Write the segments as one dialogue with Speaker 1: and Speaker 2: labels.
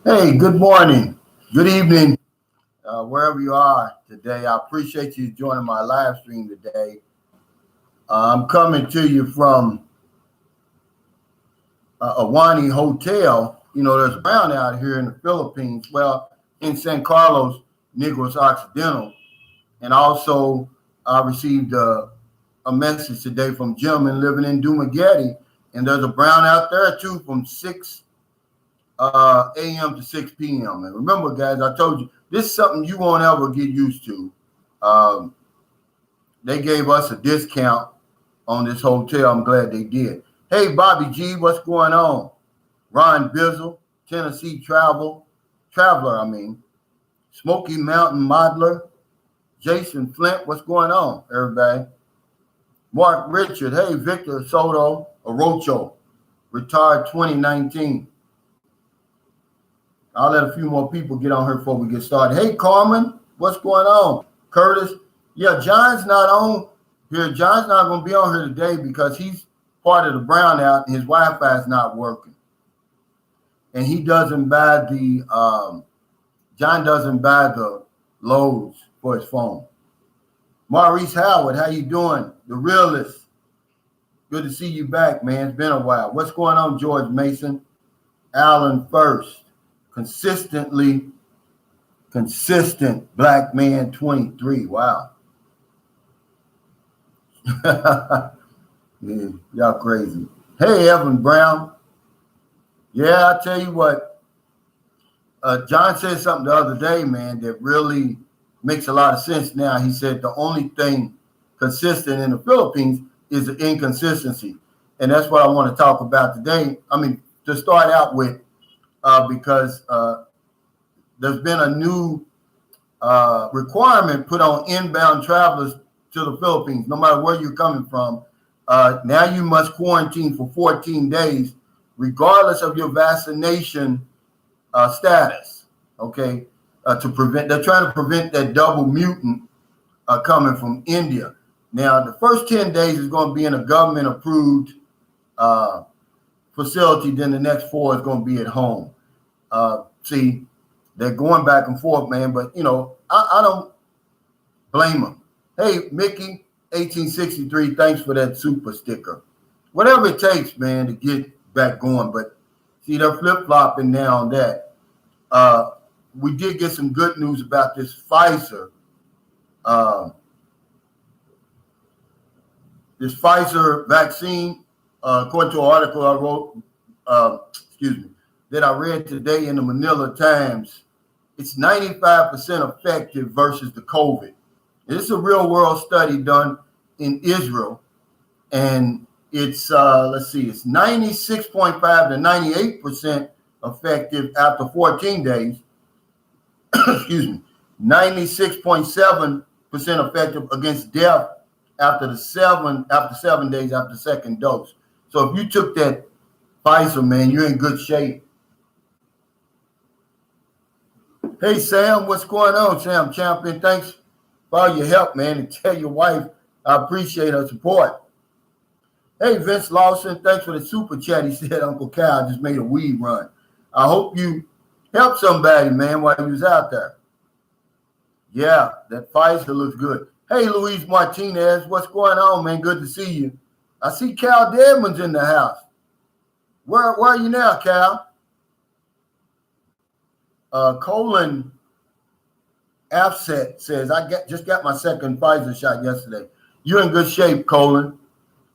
Speaker 1: Hey, good morning, good evening, wherever you are today. I appreciate you joining my live stream today. I'm coming to you from Awani Hotel. You know, there's a brown out here in the Philippines, well, in San Carlos, Negros Occidental. And also, I received a message today from a gentleman living in Dumaguete. And there's a brown out there too from 6 a.m. to 6 p.m. And remember, guys, I told you this is something you won't ever get used to. Um, they gave us a discount on this hotel. I'm glad they did. Hey, Bobby G, what's going on? Ron Bizzle, Tennessee Traveler, Smoky Mountain Modeler, Jason Flint, what's going on, everybody? Mark Richard, hey, Victor Soto Orocho, retired 2019. I'll let a few more people get on here before we get started. Hey, Carmen, what's going on? Curtis, yeah, John's not on here. John's not going to be on here today because he's part of the brownout and his Wi-Fi is not working. And he doesn't buy John doesn't buy the loads for his phone. Maurice Howard, how you doing? The realist. Good to see you back, man. It's been a while. What's going on, George Mason? Alan First. Consistent black man 23. Wow. Yeah, y'all crazy. Hey, Evan Brown. Yeah, I tell you what, John said something the other day, man, that really makes a lot of sense now. He said the only thing consistent in the Philippines is the inconsistency. And that's what I want to talk about today. To start out with, because there's been a new requirement put on inbound travelers to the Philippines, no matter where you're coming from. Now you must quarantine for 14 days, regardless of your vaccination status. Okay, they're trying to prevent that double mutant coming from India. Now, the first 10 days is going to be in a government-approved facility. Then the next 4 is going to be at home. See, they're going back and forth, man. But, I don't blame them. Hey, Mickey, 1863, thanks for that super sticker. Whatever it takes, man, to get back going. But, see, they're flip-flopping now on that. We did get some good news about this Pfizer. This Pfizer vaccine, according to an article I wrote, that I read today in the Manila Times, it's 95% effective versus the COVID. This is a real world study done in Israel, and it's it's 96.5 to 98% effective after 14 days. 96.7% effective against death after 7 days after second dose. So if you took that Pfizer, man, you're in good shape. Hey, Sam, what's going on, Sam Champion? Thanks for all your help, man, and tell your wife I appreciate her support. Hey, Vince Lawson, thanks for the super chat. He said Uncle Cal just made a weed run. I hope you helped somebody, man, while he was out there. Yeah, that Pfizer looks good. Hey, Luis Martinez, what's going on, man? Good to see you. I see Cal Deadman's in the house. Where are you now, Cal? Colin Afset says, just got my second Pfizer shot yesterday. You're in good shape, Colin.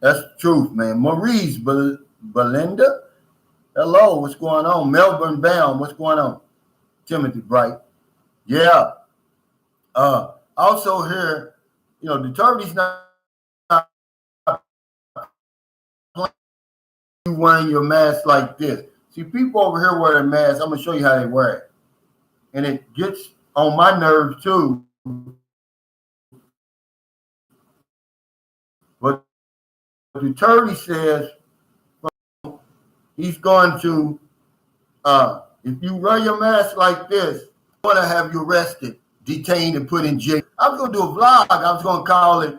Speaker 1: That's the truth, man. Maurice Belinda, hello, what's going on? Melbourne Bound, what's going on? Timothy Bright. Yeah. Also here, the Turkey's not wearing your mask like this. See, people over here wear their masks. I'm going to show you how they wear it. And it gets on my nerves too. But Duterte says he's going to, if you wear your mask like this, I'm going to have you arrested, detained, and put in jail. I was going to do a vlog. I was going to call it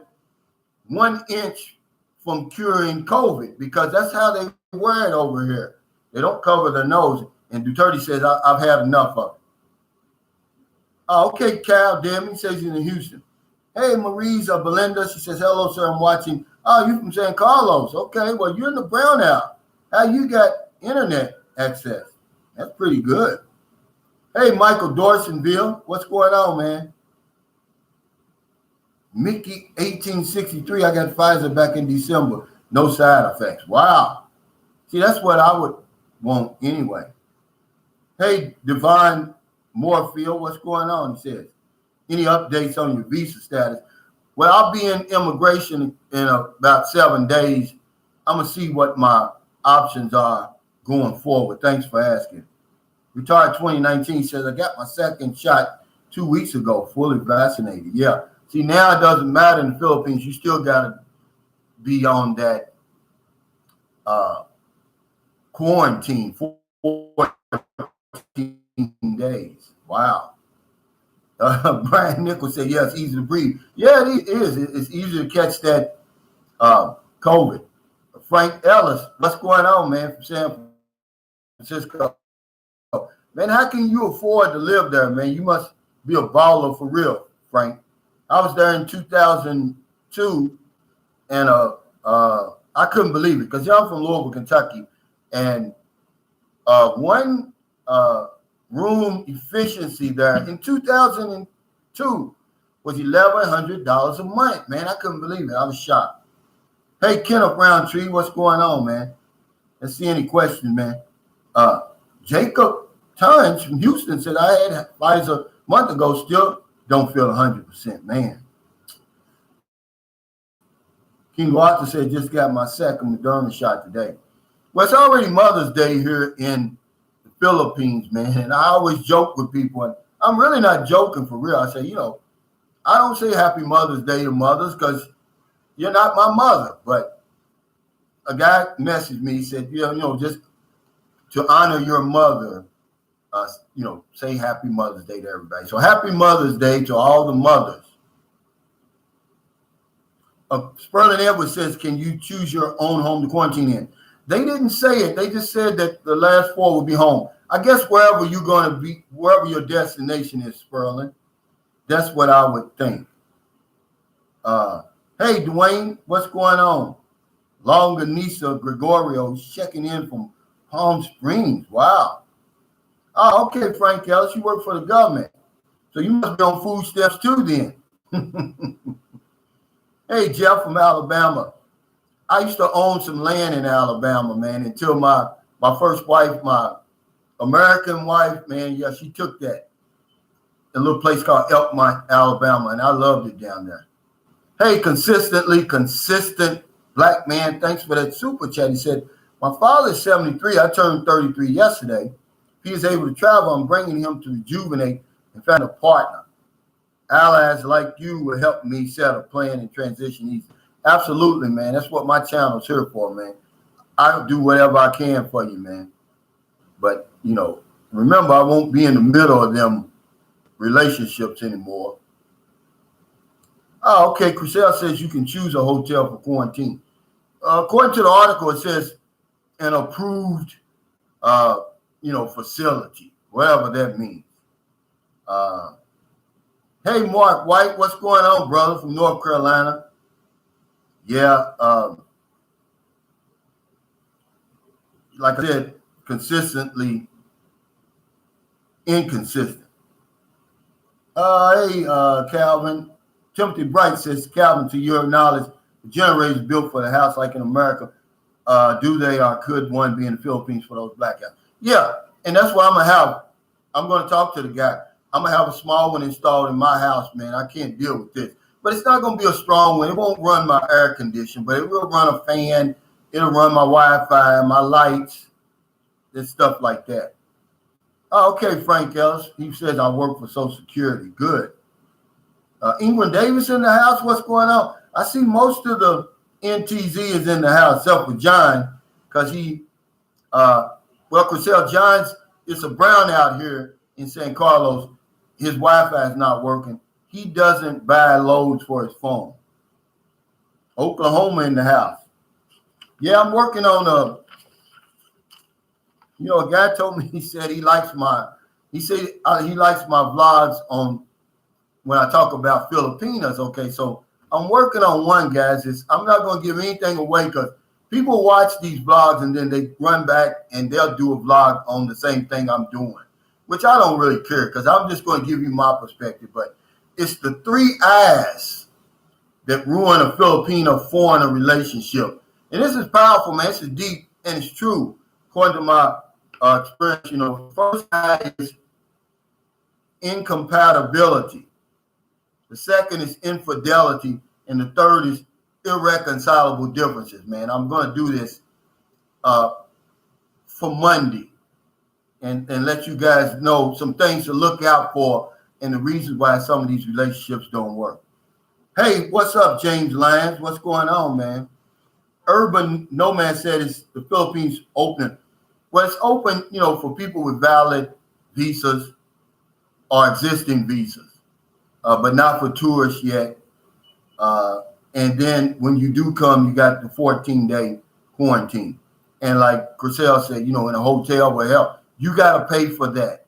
Speaker 1: 1 inch from curing COVID, because that's how they wear it over here. They don't cover their nose. And Duterte says, I've had enough of it. Okay, Cal Demi says he's in Houston. Hey, Marisa Belinda, she says, hello, sir, I'm watching. Oh, you from San Carlos. Okay, well, you're in the brownout. How you got internet access? That's pretty good. Hey, Michael Dorsonville, what's going on, man? Mickey 1863, I got Pfizer back in December. No side effects. Wow. See, that's what I would want anyway. Hey, Divine Moorfield, what's going on? He says, any updates on your visa status? Well, I'll be in immigration in about 7 days. I'm going to see what my options are going forward. Thanks for asking. Retired 2019 says, I got my second shot 2 weeks ago, fully vaccinated. Yeah. See, now it doesn't matter in the Philippines. You still got to be on that quarantine for 14 days. Wow. Brian Nichols said, yeah, it's easy to breathe. Yeah, it is. It's easy to catch that COVID. Frank Ellis, what's going on, man, from San Francisco? Man, how can you afford to live there, man? You must be a baller for real, Frank. I was there in 2002, and I couldn't believe it because I'm from Louisville, Kentucky, and one room efficiency there in 2002 was $1,100 a month, man. I couldn't believe it. I was shocked. Hey, Kenneth Roundtree, what's going on, man? Let's see any questions, man. Jacob Tons from Houston said, I had Pfizer a month ago, still don't feel 100%, man. King Arthur said, just got my second Moderna shot today. Well, it's already Mother's Day here in the Philippines, man. And I always joke with people, and I'm really not joking for real. I say, I don't say Happy Mother's Day to mothers because you're not my mother. But a guy messaged me, he said, just to honor your mother, say Happy Mother's Day to everybody. So Happy Mother's Day to all the mothers. Sperlin Edwards says, can you choose your own home to quarantine in? They didn't say it. They just said that the last 4 will be home. I guess wherever you're going to be, wherever your destination is, Sperlin, that's what I would think. Hey, Dwayne, what's going on? Longanisa Gregorio checking in from Palm Springs. Wow. Oh, okay, Frank Ellis, you work for the government. So you must be on food stamps too then. Hey, Jeff from Alabama. I used to own some land in Alabama, man, until my first wife, my American wife, man, yeah, she took that. A little place called Elkmont, Alabama, and I loved it down there. Hey, consistent black man, thanks for that super chat. He said, my father's 73. I turned 33 yesterday. If he is able to travel, I'm bringing him to rejuvenate and find a partner. Allies like you will help me set a plan and transition easy. Absolutely, man. That's what my channel's here for, man. I'll do whatever I can for you, man. But, remember, I won't be in the middle of them relationships anymore. Oh, okay. Crucelle says you can choose a hotel for quarantine. According to the article, it says an approved, facility, whatever that means. Hey, Mark White, what's going on, brother, from North Carolina? Yeah, like I said, consistently inconsistent. Hey, Calvin. Timothy Bright says, Calvin, to your knowledge, the generators built for the house like in America, do they or could one be in the Philippines for those blackouts? Yeah, and that's what I'm going to have. I'm going to talk to the guy. I'm going to have a small one installed in my house, man. I can't deal with this. But it's not going to be a strong one. It won't run my air conditioner, but it will run a fan. It'll run my Wi-Fi, my lights, and stuff like that. Oh, okay, Frank Ellis. He says I work for Social Security. Good. Ingrid Davis in the house. What's going on? I see most of the NTZ is in the house, except for John, because Crisel Johns, it's a brownout here in San Carlos. His Wi-Fi is not working. He doesn't buy loads for his phone. Oklahoma in the house. Yeah, I'm working on You know, a guy told me, he said he likes my vlogs on when I talk about Filipinas. Okay, so I'm working on one, guys. I'm not going to give anything away because people watch these vlogs and then they run back and they'll do a vlog on the same thing I'm doing, which I don't really care because I'm just going to give you my perspective. But it's the 3 I's that ruin a Filipino-foreigner relationship. And this is powerful, man. This is deep and it's true. According to my experience, you know, first I is incompatibility. The second is infidelity. And the third is irreconcilable differences, man. I'm going to do this for Monday and let you guys know some things to look out for and the reasons why some of these relationships don't work. Hey, what's up, James Lyons? What's going on, man? Urban Nomad said it's the Philippines open. Well, it's open, you know, for people with valid visas or existing visas, but not for tourists yet. And then when you do come, you got the 14-day quarantine. And like Chriselle said, you know, in a hotel, well, hell, you got to pay for that.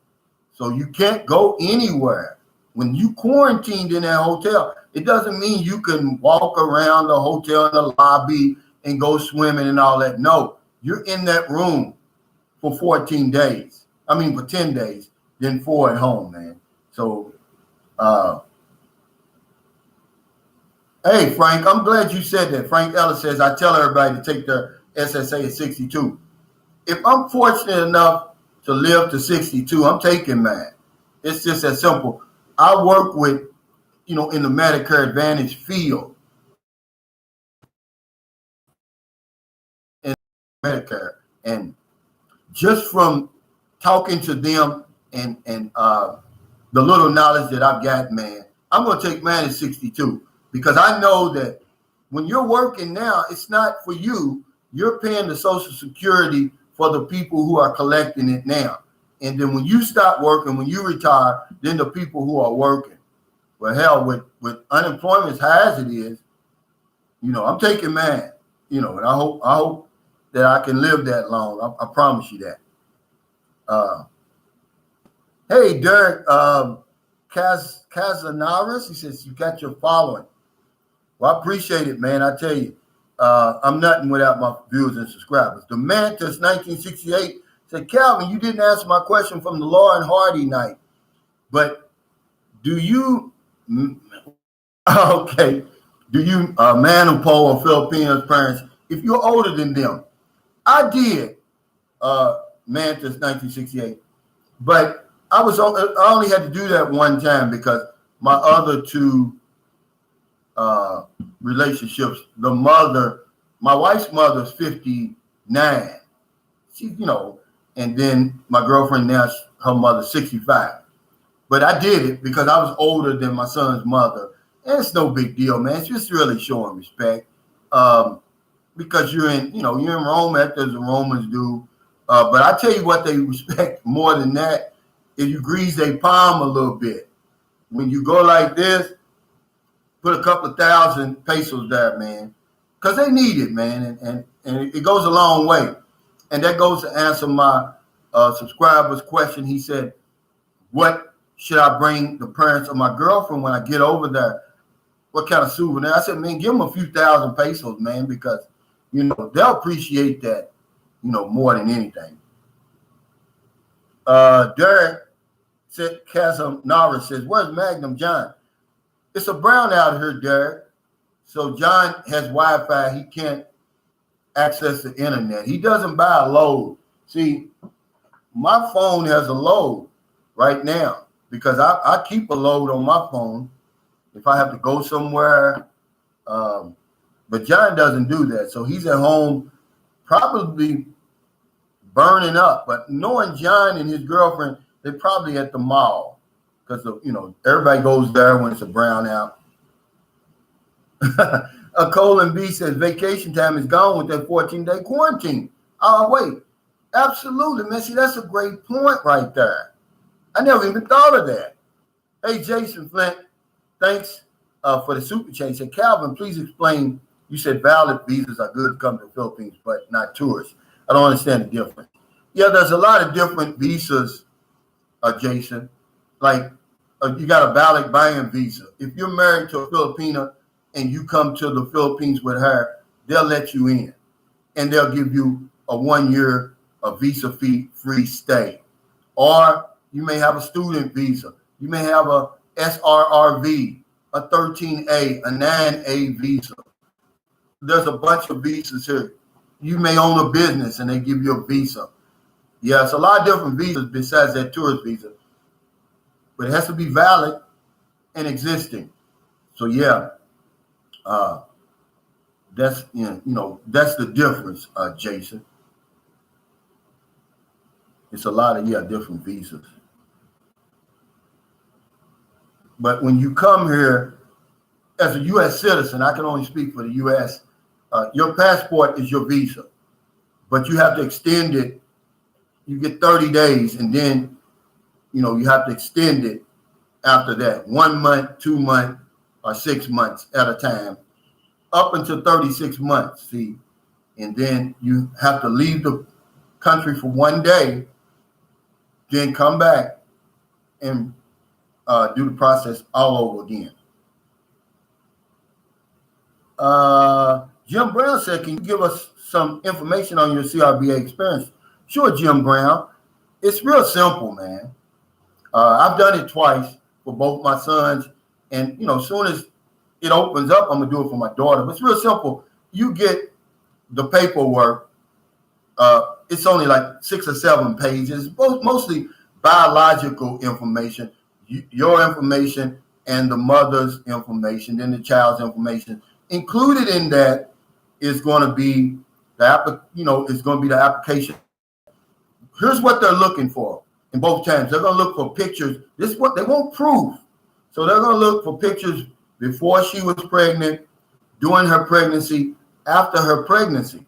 Speaker 1: So you can't go anywhere. When you quarantined in that hotel, it doesn't mean you can walk around the hotel in the lobby and go swimming and all that. No, you're in that room for 14 days. I mean, for 10 days, then 4 at home, man. So, hey, Frank, I'm glad you said that. Frank Ellis says, I tell everybody to take their SSA at 62. If I'm fortunate enough to live to 62, I'm taking mine. It's just that simple. I work with, you know, in the Medicare Advantage field in Medicare. And just from talking to them and the little knowledge that I've got, man, I'm going to take mine at 62 because I know that when you're working now, it's not for you. You're paying the Social Security for the people who are collecting it now. And then when you stop working, when you retire, then the people who are working. Well, hell, with unemployment as high as it is, you know, I'm taking mine, you know, and I hope that I can live that long. I promise you that. Hey, Derek Casanaris, he says, you got your following. Well, I appreciate it, man. I tell you, I'm nothing without my viewers and subscribers. The Mantis 1968 said, Calvin, you didn't answer my question from the Lauren Hardy night, but do you, okay, do you manipole or Filipino parents if you're older than them? I did, Mantis 1968, but I only had to do that one time because my other 2 relationships, my wife's mother's 59. She, you know, and then my girlfriend now, her mother's 65. But I did it because I was older than my son's mother. And it's no big deal, man. It's just really showing respect. Because you're in Rome, as the Romans do. But I tell you what they respect more than that is you grease their palm a little bit. When you go like this, put a couple of 1,000 pesos there, man. Because they need it, man. And it goes a long way. And that goes to answer my subscriber's question. He said, what should I bring the parents of my girlfriend when I get over there? What kind of souvenir? I said, man, give them a few 1,000 pesos, man, because, you know, they'll appreciate that, you know, more than anything. Derek said, Casanara says, where's Magnum John? It's a brownout here, Derek. So John has Wi-Fi. He can't access the internet. He doesn't buy a load. See, my phone has a load right now because I keep a load on my phone if I have to go somewhere. But John doesn't do that. So he's at home probably burning up. But knowing John and his girlfriend, they're probably at the mall because, you know, everybody goes there when it's a brownout. A Colin B says vacation time is gone with that 14-day quarantine. Oh, wait. Absolutely, man. See, that's a great point right there. I never even thought of that. Hey, Jason Flint, thanks for the super chat. He said, Calvin, please explain. You said valid visas are good to come to the Philippines, but not tourists. I don't understand the difference. Yeah, there's a lot of different visas, Jason. Like you got a valid buying visa. If you're married to a Filipina and you come to the Philippines with her, they'll let you in, and they'll give you a 1 year visa fee free stay. Or you may have a student visa. You may have a SRRV, a 13A, a 9A visa. There's a bunch of visas here. You may own a business and they give you a visa. Yeah, it's a lot of different visas besides that tourist visa, but it has to be valid and existing. So yeah, that's that's the difference, Jason. It's a lot of different visas. But when you come here as a U.S. citizen, I can only speak for the U.S. Your passport is your visa, but you have to extend it. You get 30 days, and then you have to extend it after that, 1 month, 2 months, or 6 months at a time, up until 36 months. See, and then you have to leave the country for 1 day, then come back and do the process all over again. Jim Brown said, can you give us some information on your CRBA experience? Sure, Jim Brown. It's real simple, man. I've done it twice for both my sons. And, as soon as it opens up, I'm going to do it for my daughter. But it's real simple. You get the paperwork. It's only like 6 or 7 pages, mostly biological information, your information and the mother's information, then the child's information. Included in that is going to be the application. Here's what they're looking for in both times. They're going to look for pictures. This is what they want proof. So they're going to look for pictures before she was pregnant, during her pregnancy, after her pregnancy.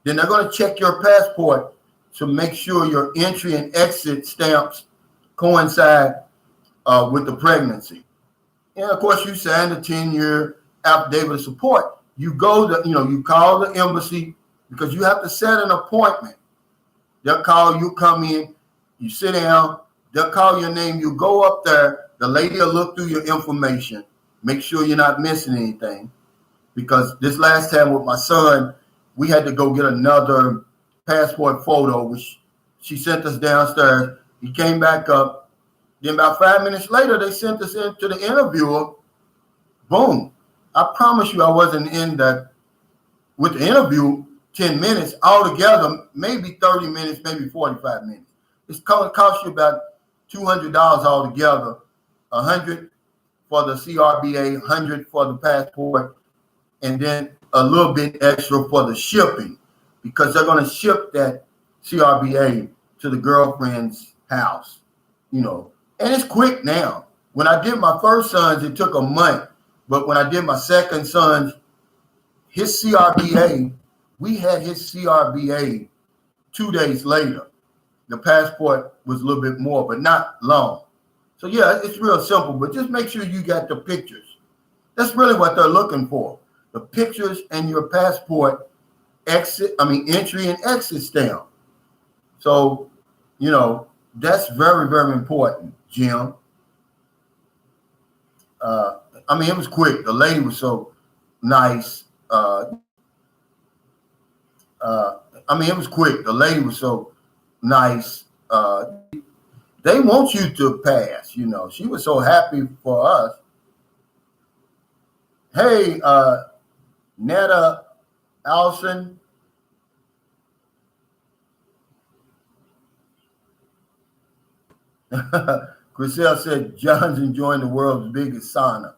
Speaker 1: Then they're going to check your passport to make sure your entry and exit stamps coincide with the pregnancy. And of course, you signed a 10-year affidavit of support. You go to, you call the embassy because you have to set an appointment. They'll call you, come in, you sit down, they'll call your name, you go up there, the lady will look through your information, make sure you're not missing anything. Because this last time with my son, we had to go get another passport photo, which she sent us downstairs. He came back up. Then about 5 minutes later, they sent us into the interviewer. Boom. I promise you I wasn't in with the interview 10 minutes altogether, maybe 30 minutes, maybe 45 minutes. It's going to cost you about $200 altogether, $100 for the CRBA, $100 for the passport, and then a little bit extra for the shipping, because they're going to ship that CRBA to the girlfriend's house, and it's quick now. When I did my first son's, it took a month, but when I did my second son's, his CRBA, we had his CRBA 2 days later. The passport was a little bit more, but not long. So yeah, it's real simple, but just make sure you got the pictures. That's really what they're looking for. The pictures and your passport entry and exit stamp. So, that's very, very important, Jim. It was quick. The lady was so nice. It was quick. The lady was so nice. They want you to pass, She was so happy for us. Hey, Netta Allison. Griselle said, John's enjoying the world's biggest sauna.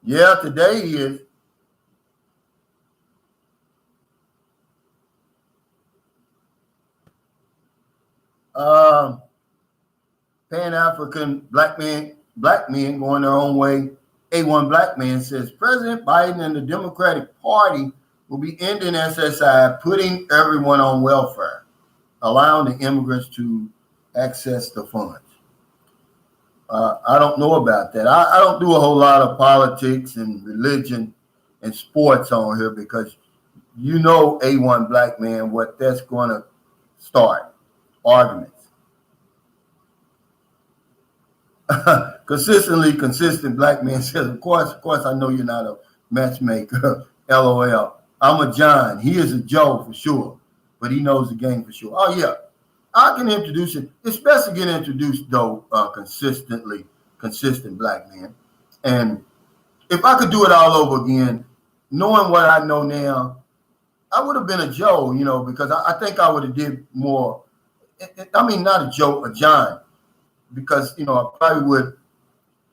Speaker 1: Yeah, today he is. Pan-African black men going their own way. A1 Black Man says, President Biden and the Democratic Party will be ending SSI, putting everyone on welfare, allowing the immigrants to access the funds. I don't know about that. I don't do a whole lot of politics and religion and sports on here because A1 Black Man, what that's going to start. arguments. Consistent black man says, of course, I know you're not a matchmaker. LOL. I'm a John. He is a Joe for sure, but he knows the game for sure. Oh, yeah. I can introduce it. It's best to get introduced, though, consistent black man. And if I could do it all over again, knowing what I know now, I would have been a Joe, because I think I would have did more. I mean, not a Joe, a John, because, I probably would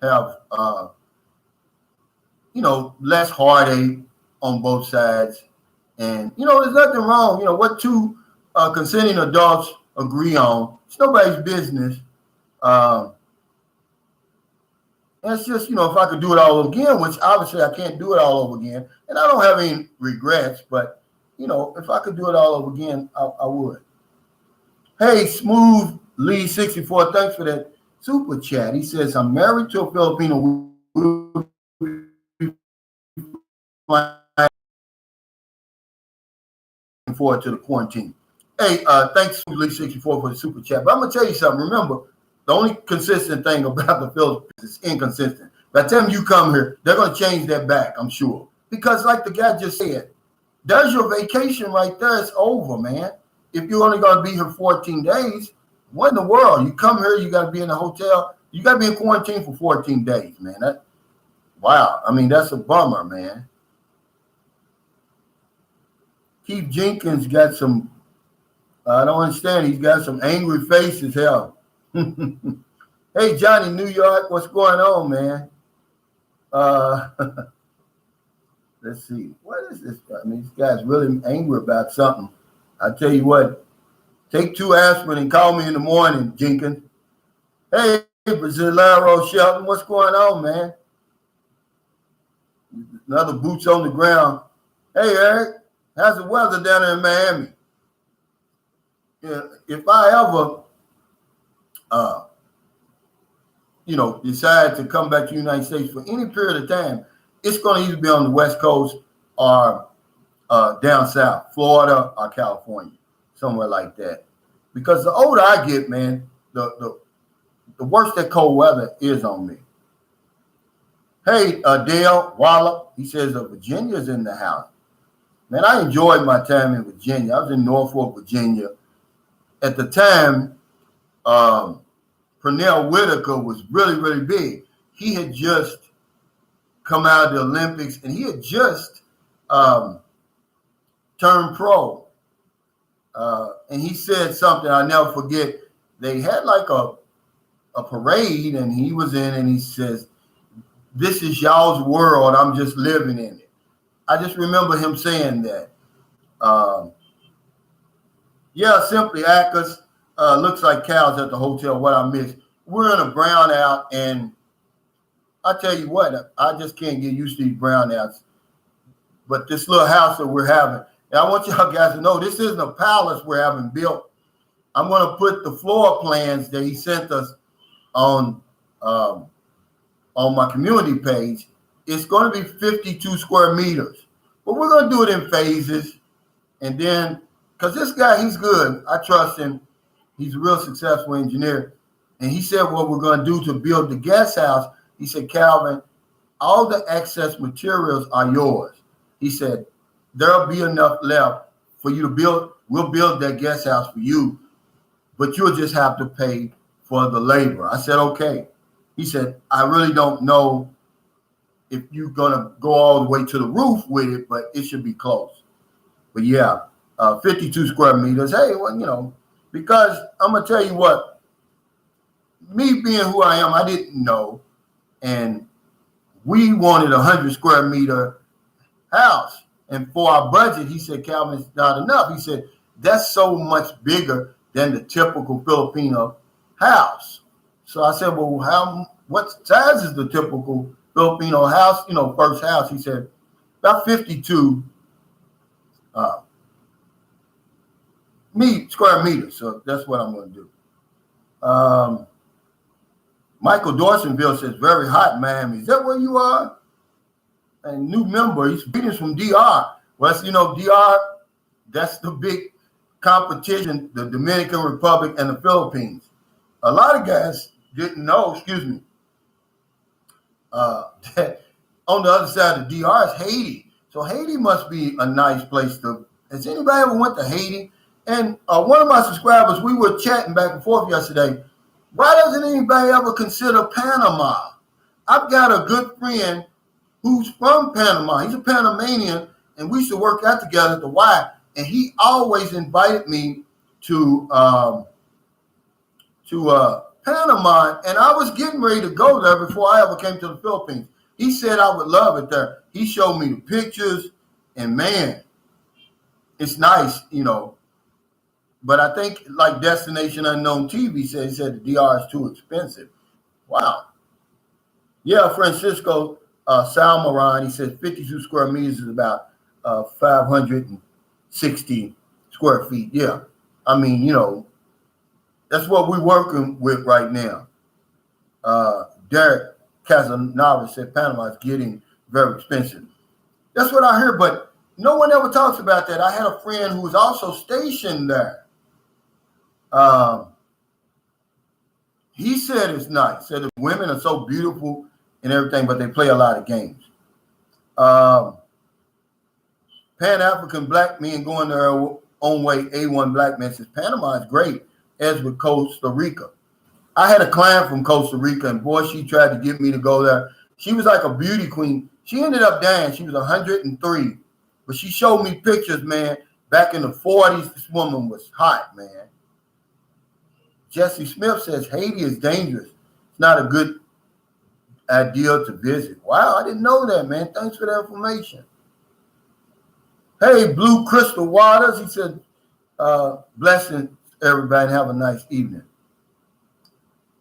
Speaker 1: have, less heartache on both sides. And, there's nothing wrong. What two consenting adults agree on, it's nobody's business. And it's just, if I could do it all over again, which obviously I can't do it all over again, and I don't have any regrets, but, if I could do it all over again, I would. Hey, Smooth Lee 64, thanks for that super chat. He says, I'm married to a Filipino. Looking forward to the quarantine. Hey, thanks, Lee 64, for the super chat. But I'm going to tell you something. Remember, the only consistent thing about the Philippines is inconsistent. By the time you come here, they're going to change that back, I'm sure. Because like the guy just said, there's your vacation right there. It's over, man. If you're only going to be here 14 days, what in the world? You come here, you got to be in a hotel. You got to be in quarantine for 14 days, man. Wow. I mean, that's a bummer, man. Keith Jenkins got some, I don't understand. He's got some angry face as hell. Hey, Johnny, New York, what's going on, man? Let's see. What is this? I mean, this guy's really angry about something. I tell you what, take 2 aspirin and call me in the morning, Jenkins. Hey, Brasilero Shelton, what's going on, man? Another boots on the ground. Hey, Eric, how's the weather down there in Miami? Yeah, if I ever, decide to come back to the United States for any period of time, it's going to either be on the West Coast or down south, Florida or California, somewhere like that. Because the older I get, man, the worse that cold weather is on me. Hey, Dale Wallop, he says Virginia's in the house. Man, I enjoyed my time in Virginia. I was in Norfolk, Virginia. At the time, Pernell Whitaker was really, really big. He had just come out of the Olympics, and he had just turned pro. And he said something I'll never forget. They had like a parade, and he was in, and he says, "This is y'all's world. I'm just living in it." I just remember him saying that. Yeah, simply Akers. Looks like cows at the hotel. What I missed. We're in a brownout, and I tell you what, I just can't get used to these brownouts. But this little house that we're having, and I want y'all guys to know, this isn't a palace we're having built. I'm going to put the floor plans that he sent us on my community page. It's going to be 52 square meters, but we're going to do it in phases. And then, because this guy, he's good. I trust him. He's a real successful engineer. And he said what we're going to do to build the guest house. He said, Calvin, all the excess materials are yours. He said, there'll be enough left for you to build. We'll build that guest house for you, but you'll just have to pay for the labor. I said, okay. He said, I really don't know if you're going to go all the way to the roof with it, but it should be close. But yeah, 52 square meters. Hey, well, because I'm going to tell you what, me being who I am, I didn't know. And we wanted 100 square meter house. And for our budget, he said, Calvin, it's not enough. He said, that's so much bigger than the typical Filipino house. So I said, well, what size is the typical Filipino house? First house. He said, about 52 square meters. So that's what I'm going to do. Michael Dorsonville says, very hot, Miami. Is that where you are? And new member, he's from DR. Well, DR, that's the big competition, the Dominican Republic and the Philippines. A lot of guys didn't know, that on the other side of the DR is Haiti. So Haiti must be a nice place to. Has anybody ever went to Haiti? And one of my subscribers, we were chatting back and forth yesterday. Why doesn't anybody ever consider Panama? I've got a good friend who's from Panama. He's a Panamanian, and we used to work out together at the Y. And he always invited me to Panama, and I was getting ready to go there before I ever came to the Philippines. He said I would love it there. He showed me the pictures, and man, it's nice, But I think, like Destination Unknown TV said, he said the DR is too expensive. Wow. Yeah, Francisco Salmaran, he said 52 square meters is about 560 square feet. Yeah. I mean, that's what we're working with right now. Derek Casanova said Panama is getting very expensive. That's what I heard, but no one ever talks about that. I had a friend who was also stationed there. He said it's nice. Said the women are so beautiful and everything, but they play a lot of games. Pan-African black men going their own way. A1 black man says Panama is great, as with Costa Rica. I had a client from Costa Rica, and boy, she tried to get me to go there. She was like a beauty queen. She ended up dying. She was 103, but she showed me pictures, man. Back in the 40s, this woman was hot, man. Jesse Smith says Haiti is dangerous. It's not a good idea to visit. Wow, I didn't know that, man. Thanks for the information. Hey, Blue Crystal Waters, he said, blessings, everybody, and have a nice evening.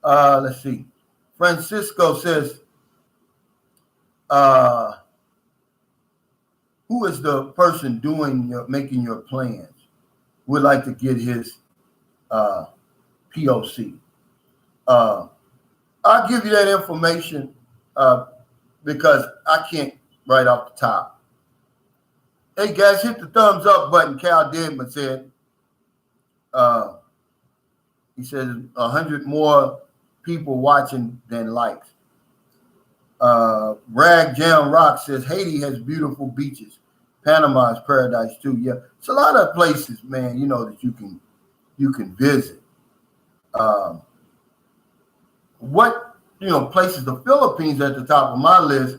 Speaker 1: Let's see. Francisco says, who is the person making your plans? Would like to get his POC. I'll give you that information because I can't right off the top. Hey guys, hit the thumbs up button. Cal Deadman said. He said 100 more people watching than likes. Rag Jam Rock says Haiti has beautiful beaches. Panama is paradise too. Yeah, it's a lot of places, man. That you can visit. Places. The Philippines at the top of my list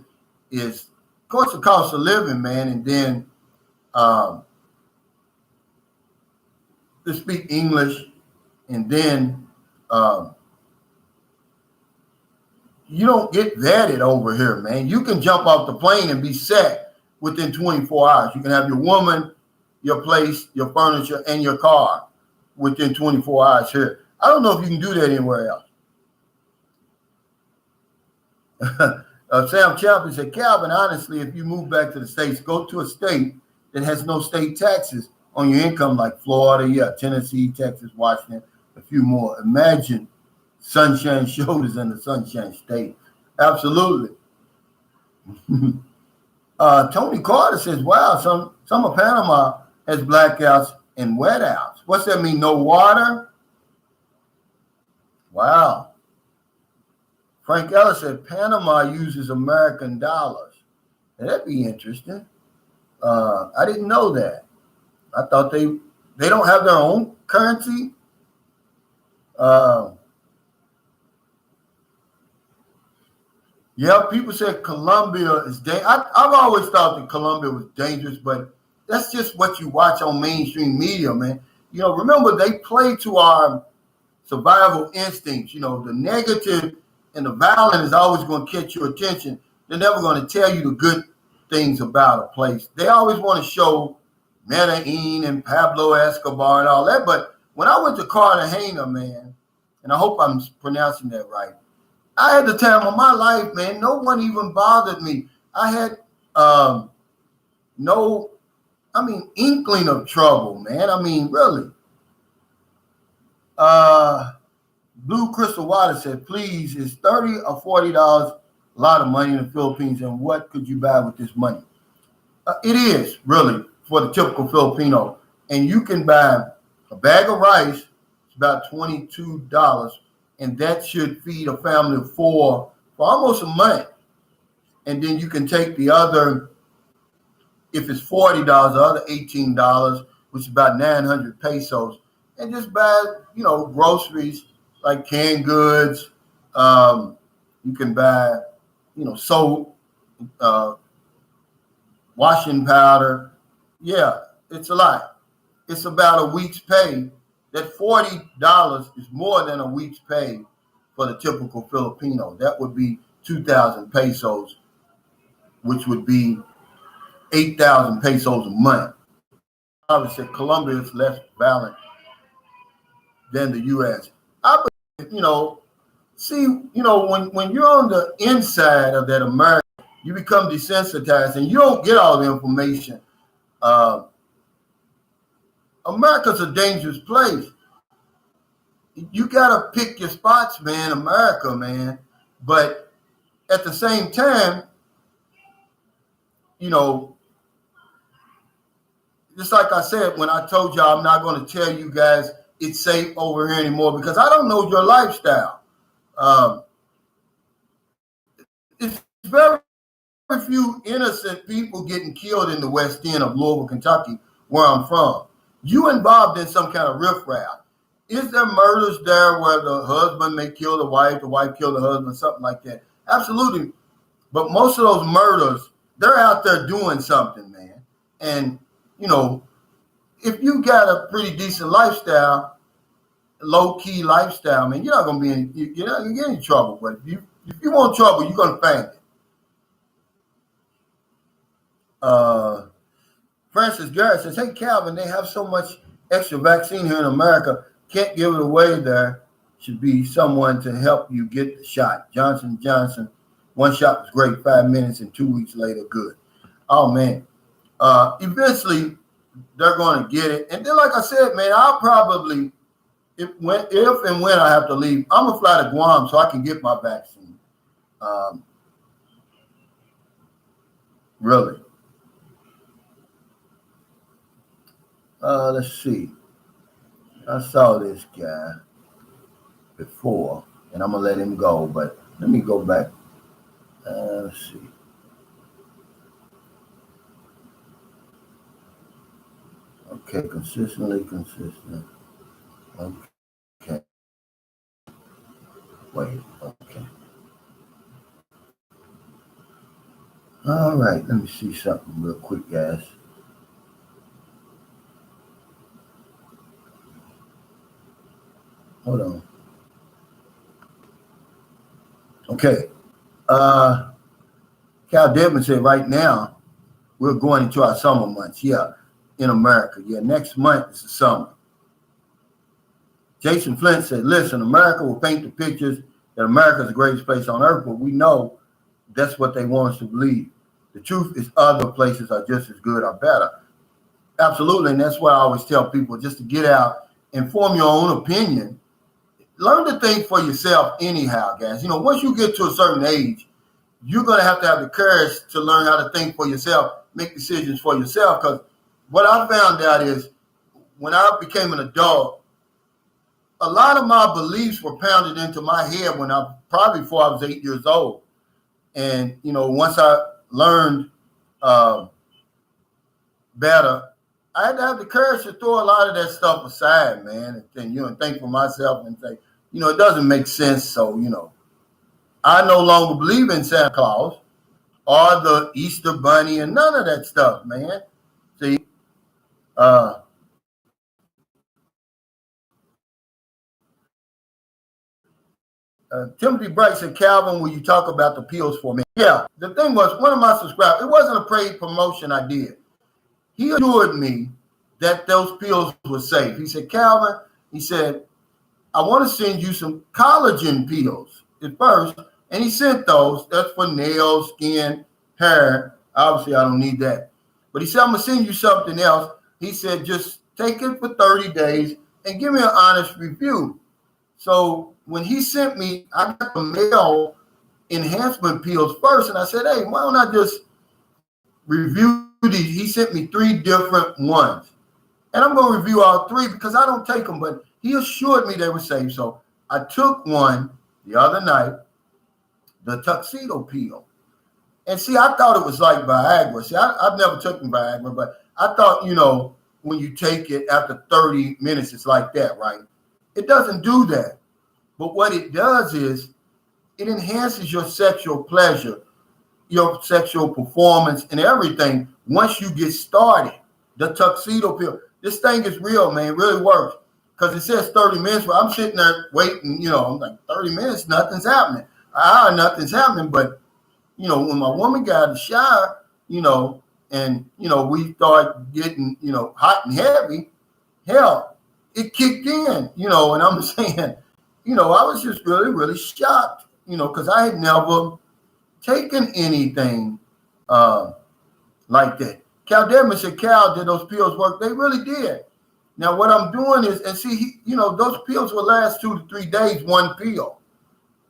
Speaker 1: is, of course, the cost of living, man, and then to speak English, and then you don't get vetted over here, man. You can jump off the plane and be set within 24 hours. You can have your woman, your place, your furniture, and your car within 24 hours here. I don't know if you can do that anywhere else. Sam Champion said, Calvin, honestly, if you move back to the States, go to a state that has no state taxes on your income, like Florida, Tennessee, Texas, Washington, a few more. Imagine sunshine shoulders in the Sunshine State. Absolutely. Tony Carter says, wow, some of Panama has blackouts and wet outs. What's that mean? No water? Wow. Frank Ellis said Panama uses American dollars. That'd be interesting. I didn't know that. I thought they don't have their own currency. Yeah, people said Colombia is dangerous. I've always thought that Colombia was dangerous, but that's just what you watch on mainstream media, man. Remember, they play to our survival instincts. The negative and the violent is always going to catch your attention. They're never going to tell you the good things about a place. They always want to show Medellin and Pablo Escobar and all that. But when I went to Cartagena, man, and I hope I'm pronouncing that right, I had the time of my life, man. No one even bothered me. I had inkling of trouble, man. I mean, really. Blue Crystal Water said, please, is $30 or $40 a lot of money in the Philippines, and what could you buy with this money? It is, really, for the typical Filipino. And you can buy A bag of rice is about $22, and that should feed a family of four for almost a month. And then you can take the other, if it's $40, the other $18, which is about 900 pesos, and just buy, groceries like canned goods. You can buy, soap, washing powder. Yeah, it's a lot. It's about a week's pay. That $40 is more than a week's pay for the typical Filipino. That would be 2,000 pesos, which would be 8,000 pesos a month. Obviously, Colombia is less violent than the U.S. I believe, when you're on the inside of that America, you become desensitized and you don't get all the information. America's a dangerous place. You got to pick your spots, man, America, man. But at the same time, just like I said, when I told y'all I'm not going to tell you guys it's safe over here anymore because I don't know your lifestyle. It's very few innocent people getting killed in the West End of Louisville, Kentucky, where I'm from. You involved in some kind of riffraff. Is there murders there where the husband may kill the wife kill the husband, something like that? Absolutely. But most of those murders, they're out there doing something, man. And, if you got a pretty decent lifestyle, low-key lifestyle, man, you're not going to be you're not going to get in trouble. But if you want trouble, you're going to find it. Francis Garrett says, hey, Calvin, they have so much extra vaccine here in America. Can't give it away there. Should be someone to help you get the shot. Johnson & Johnson, one shot was great, 5 minutes, and 2 weeks later, good. Oh, man. Eventually, they're going to get it. And then, like I said, man, I'll probably, if and when I have to leave, I'm going to fly to Guam so I can get my vaccine. Really. Let's see. I saw this guy before, and I'm going to let him go, but let me go back. Let's see. Okay, consistently consistent. Okay. Wait, okay. All right, let me see something real quick, guys. Hold on. Okay. Cal Devin said right now we're going into our summer months. Yeah, in America. Yeah, next month is the summer. Jason Flint said, listen, America will paint the pictures that America is the greatest place on earth, but we know that's what they want us to believe. The truth is other places are just as good or better. Absolutely, and that's why I always tell people just to get out and form your own opinion. Learn to think for yourself anyhow, guys. Once you get to a certain age, you're going to have the courage to learn how to think for yourself, make decisions for yourself. Because what I found out is when I became an adult, a lot of my beliefs were pounded into my head probably before I was 8 years old. And, once I learned better, I had to have the courage to throw a lot of that stuff aside, man, and think for myself and say, it doesn't make sense. So, I no longer believe in Santa Claus or the Easter Bunny and none of that stuff, man. See, Timothy Bright said, Calvin, will you talk about the pills for me? Yeah, the thing was, one of my subscribers, it wasn't a paid promotion I did. He assured me that those pills were safe. He said, Calvin, he said, I want to send you some collagen pills at first. And he sent those. That's for nails, skin, hair. Obviously, I don't need that. But he said, I'm going to send you something else. He said, just take it for 30 days and give me an honest review. So when he sent me, I got the male enhancement pills first. And I said, hey, why don't I just review these? He sent me 3 different ones. And I'm going to review all 3 because I don't take them, but he assured me they were safe. So I took one the other night, the tuxedo pill. And see, I thought it was like Viagra. See, I've never taken Viagra, but I thought, when you take it after 30 minutes, it's like that, right? It doesn't do that. But what it does is it enhances your sexual pleasure, your sexual performance, and everything once you get started. The tuxedo pill. This thing is real, man. It really works. Because it says 30 minutes, but I'm sitting there waiting, I'm like, 30 minutes, nothing's happening. An hour, nothing's happening. But, when my woman got out of the shower, and, we started getting, hot and heavy, hell, it kicked in, and I'm saying, I was just really, really shocked, because I had never taken anything like that. Cal Devman said, Cal, did those pills work? They really did. Now, what I'm doing is, and see, those pills will last 2 to 3 days, one pill.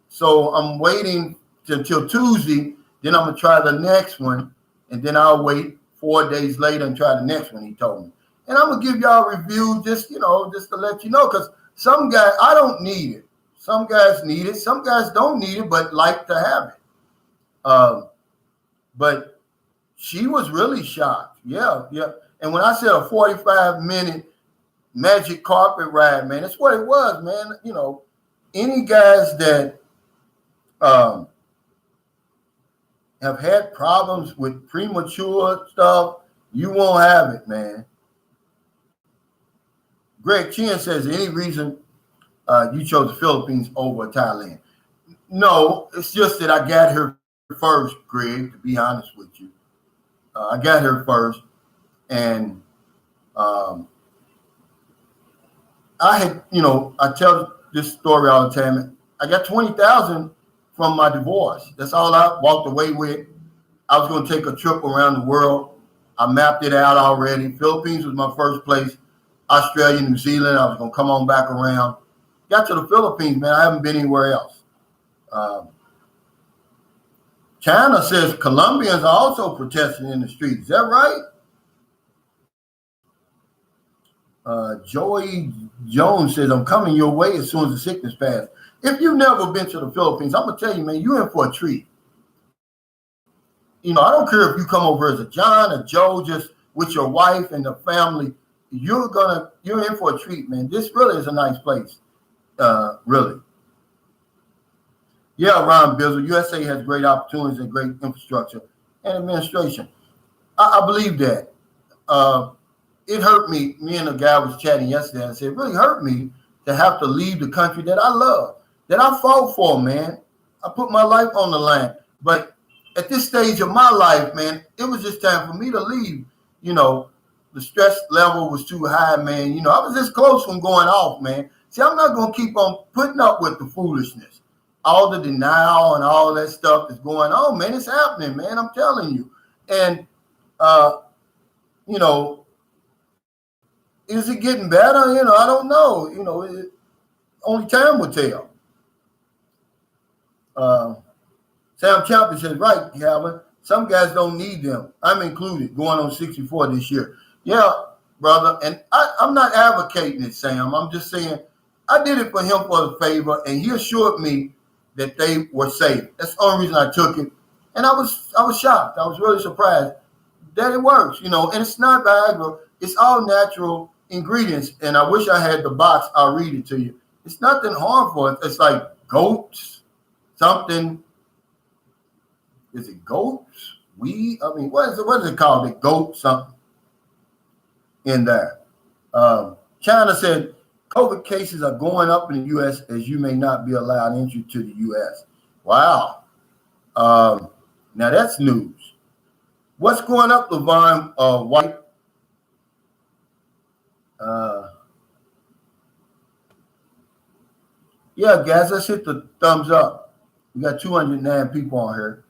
Speaker 1: So I'm waiting until Tuesday, then I'm going to try the next one, and then I'll wait 4 days later and try the next one, he told me. And I'm going to give y'all a review just to let you know, because some guys, I don't need it. Some guys need it. Some guys don't need it, but like to have it. But she was really shocked. Yeah. And when I said a 45-minute magic carpet ride, man, that's what it was, man. Any guys that have had problems with premature stuff, you won't have it, man. Greg Chin says, any reason you chose the Philippines over Thailand? No, it's just that I got here first, Greg, to be honest with you. I got here first, and I had, I tell this story all the time. I got $20,000 from my divorce. That's all I walked away with. I was going to take a trip around the world. I mapped it out already. Philippines was my first place. Australia, New Zealand. I was going to come on back around. Got to the Philippines, man. I haven't been anywhere else. China says Colombians are also protesting in the streets. Is that right? Joey Jones says, I'm coming your way as soon as the sickness passes. If you've never been to the Philippines, I'm going to tell you, man, you're in for a treat. I don't care if you come over as a John, a Joe, just with your wife and the family. You're in for a treat, man. This really is a nice place. Really. Yeah, Ron Bizzle, USA has great opportunities and great infrastructure and administration. I believe that. It hurt me. Me and a guy was chatting yesterday and said, it really hurt me to have to leave the country that I love, that I fought for, man. I put my life on the line. But at this stage of my life, man, it was just time for me to leave. The stress level was too high, man. I was this close from going off, man. See, I'm not going to keep on putting up with the foolishness. All the denial and all that stuff is going on, man. It's happening, man. I'm telling you. And, is it getting better? I don't know. Only time will tell. Sam Champion says, right, Calvin. Some guys don't need them. I'm included, going on 64 this year. Yeah, brother. And I'm not advocating it, Sam. I'm just saying I did it for him for a favor, and he assured me that they were safe. That's the only reason I took it. And I was shocked. I was really surprised that it works, and it's not Viagra. It's all natural ingredients. And I wish I had the box. I'll read it to you. It's nothing harmful. It's like goats, something. Is it goats? What is it called? The goat something in there. China said COVID cases are going up in the U.S. as you may not be allowed entry to the U.S. Wow. Now that's news. What's going up, LeVon White? Yeah, guys, let's hit the thumbs up. We got 209 people on here.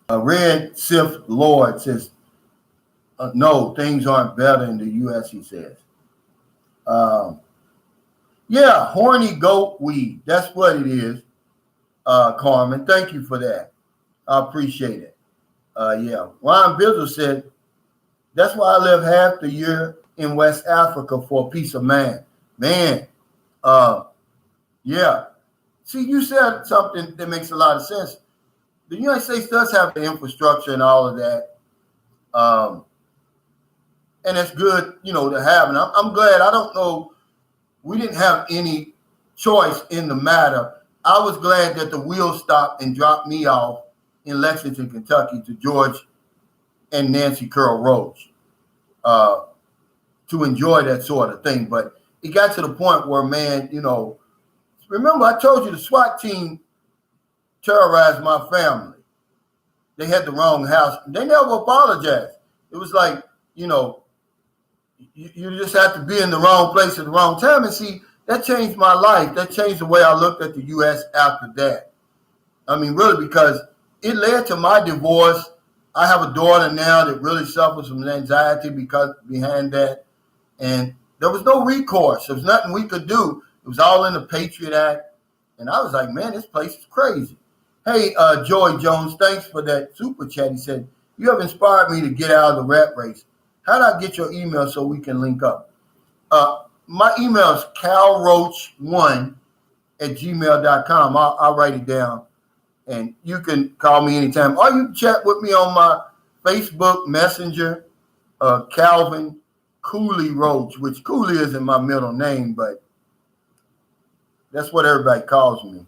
Speaker 1: Red Sif Lord says, no, things aren't better in the U.S., he says. Yeah, horny goat weed. That's what it is, Carmen. Thank you for that. I appreciate it. Yeah. Ron Bizzle said, That's why I live half the year in West Africa for peace of mind. Man, yeah. See, you said something that makes a lot of sense. The United States does have the infrastructure and all of that. And it's good, to have. And I'm glad. I don't know. We didn't have any choice in the matter. I was glad that the wheel stopped and dropped me off in Lexington, Kentucky to George and Nancy Curl Roach to enjoy that sort of thing. But it got to the point where, man, remember I told you the SWAT team terrorized my family. They had the wrong house. They never apologized. It was like, you just have to be in the wrong place at the wrong time. And see, that changed my life. That changed the way I looked at the U.S. after that. I mean, really, because it led to my divorce. I have a daughter now that really suffers from anxiety because behind that. And there was no recourse. There was nothing we could do. It was all in the Patriot Act. And I was like, man, this place is crazy. Hey, Joy Jones, thanks for that super chat. He said, you have inspired me to get out of the rat race. How do I get your email so we can link up? My email is calroach1@gmail.com. I'll write it down. And you can call me anytime. Or you can chat with me on my Facebook Messenger, Calvin Cooley Roach, which Cooley isn't my middle name, but that's what everybody calls me.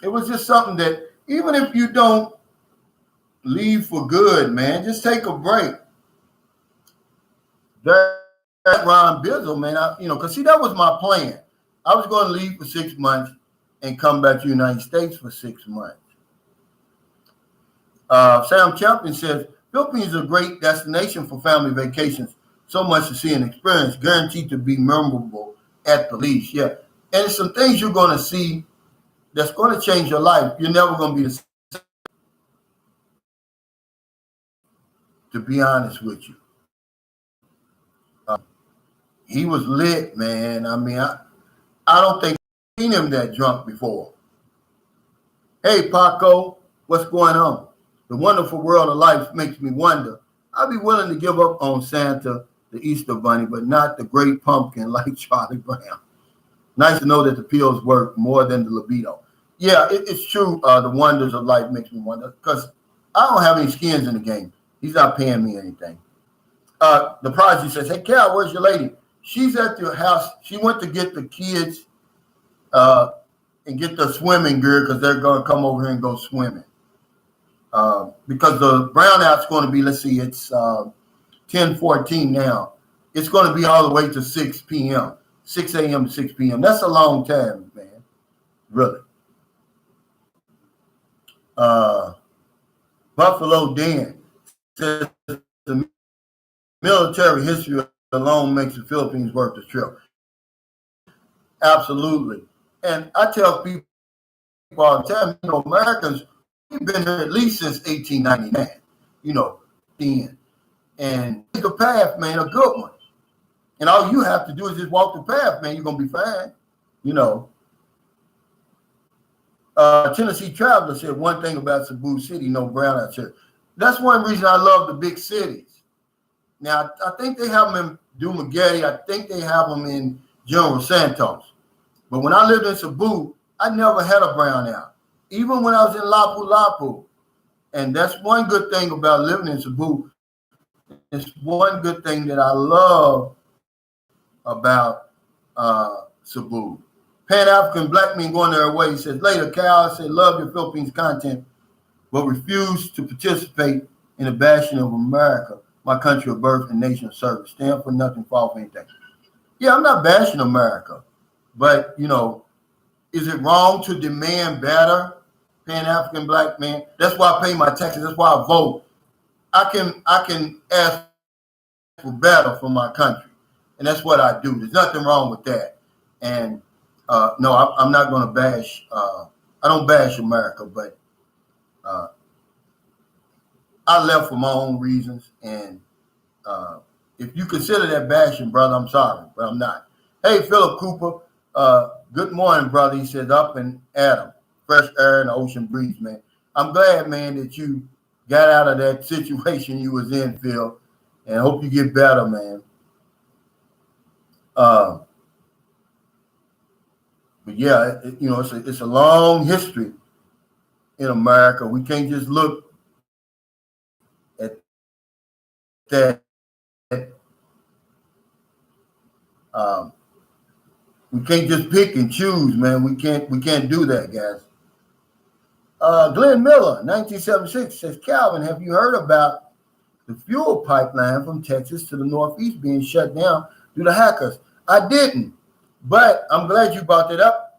Speaker 1: It was just something that even if you don't leave for good, man, just take a break. That Ron Bizzle, man, because see, that was my plan. I was going to leave for 6 months and come back to the United States for 6 months. Sam Champion says, Philippines is a great destination for family vacations. So much to see and experience, guaranteed to be memorable at the least. Yeah. And it's some things you're going to see that's going to change your life. You're never going to be the same, to be honest with you. He was lit, man. I mean, I don't think I've seen him that drunk before. Hey, Paco, what's going on? The wonderful world of life makes me wonder. I'd be willing to give up on Santa, the Easter Bunny, but not the great pumpkin like Charlie Brown. Nice to know that the pills work more than the libido. Yeah, it's true. The wonders of life makes me wonder because I don't have any skins in the game. He's not paying me anything. The prodigy says, hey, Cal, where's your lady? She's at your house. She went to get the kids and get their swimming gear because they're going to come over here and go swimming. Because the brownout's going to be, let's see, it's 10:14 now. It's going to be all the way to 6 p.m., 6 a.m. to 6 p.m. That's a long time, man. Really. Buffalo Dan says the military history alone makes the Philippines worth the trip. Absolutely. And I tell people all the time, Americans, we've been here at least since 1899, then. And take a path, man, a good one. And all you have to do is just walk the path, man. You're going to be fine, Tennessee Traveler said one thing about Cebu City, no brownouts here. That's one reason I love the big cities. Now, I think they have them in Dumaguete. I think they have them in General Santos. But when I lived in Cebu, I never had a brownout, even when I was in Lapu-Lapu. And that's one good thing about living in Cebu. It's one good thing that I love about Cebu. Pan-African black men going their way. He says, later, Cal, I say, love your Philippines content, but refuse to participate in the bashing of America, my country of birth and nation of service. Stand for nothing, fall for anything. Yeah, I'm not bashing America, but, is it wrong to demand better, Pan-African black man? That's why I pay my taxes. That's why I vote. I can ask for better for my country, and that's what I do. There's nothing wrong with that. And no, I'm not going to bash. I don't bash America, but I left for my own reasons. And if you consider that bashing, brother, I'm sorry, but I'm not. Hey, Philip Cooper, good morning, brother. He said, up and Adam, fresh air and the ocean breeze, man. I'm glad, man, that you got out of that situation you was in, Phil, and hope you get better, man. But yeah, it's a long history in America. We can't just look at that. We can't just pick and choose, man. We can't do that, guys. Glenn Miller, 1976, says, Calvin, have you heard about the fuel pipeline from Texas to the Northeast being shut down due to hackers? I didn't, but I'm glad you brought that up.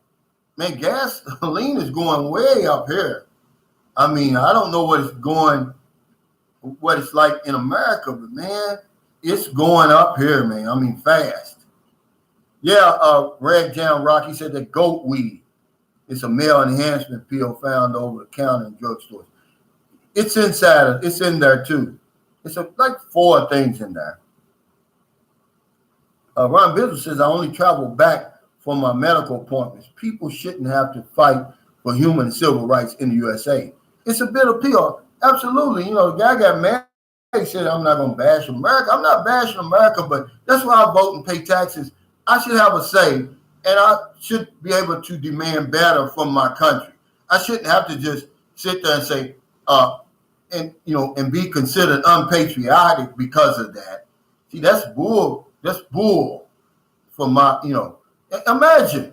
Speaker 1: Man, gasoline is going way up here. I mean, I don't know what it's like in America, but man, it's going up here, man. I mean, fast. Yeah, Red Jam Rocky said that goat weed. It's a male enhancement pill found over the counter in drugstores. It's inside. It's in there too. It's like 4 things in there. Ron Bizzle says, I only travel back for my medical appointments. People shouldn't have to fight for human and civil rights in the USA. It's a bitter pill. Absolutely. The guy got mad. He said, I'm not going to bash America. I'm not bashing America, but that's why I vote and pay taxes. I should have a say, and I should be able to demand better from my country. I shouldn't have to just sit there and say, and be considered unpatriotic because of that. See, that's bull. That's bull for my, Imagine,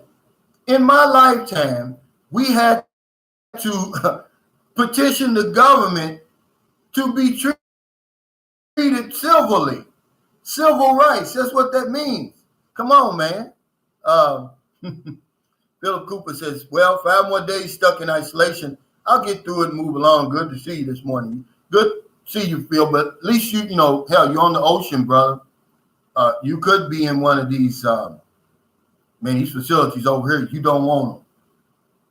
Speaker 1: in my lifetime, we had to petition the government to be treated civilly. Civil rights, that's what that means. Come on, man. Philip Cooper says, well, 5 more days stuck in isolation. I'll get through it and move along. Good to see you this morning. Good to see you, Phil, but at least hell, you're on the ocean, brother. You could be in one of these, these facilities over here. You don't want them.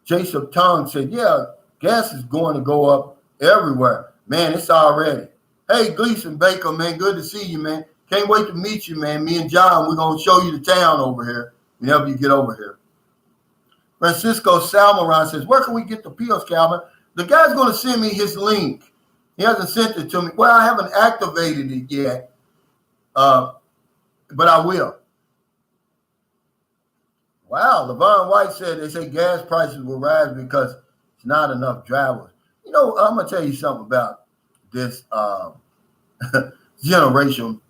Speaker 1: Jason Tong said, yeah, gas is going to go up everywhere. Man, it's already. Hey, Gleason Baker, man, good to see you, man. Can't wait to meet you, man. Me and John, we're going to show you the town over here whenever you get over here. Francisco Salmoran says, where can we get the pills, Calvin? The guy's going to send me his link. He hasn't sent it to me. Well, I haven't activated it yet, but I will. Wow, Levon White said they say gas prices will rise because it's not enough drivers. I'm going to tell you something about this generation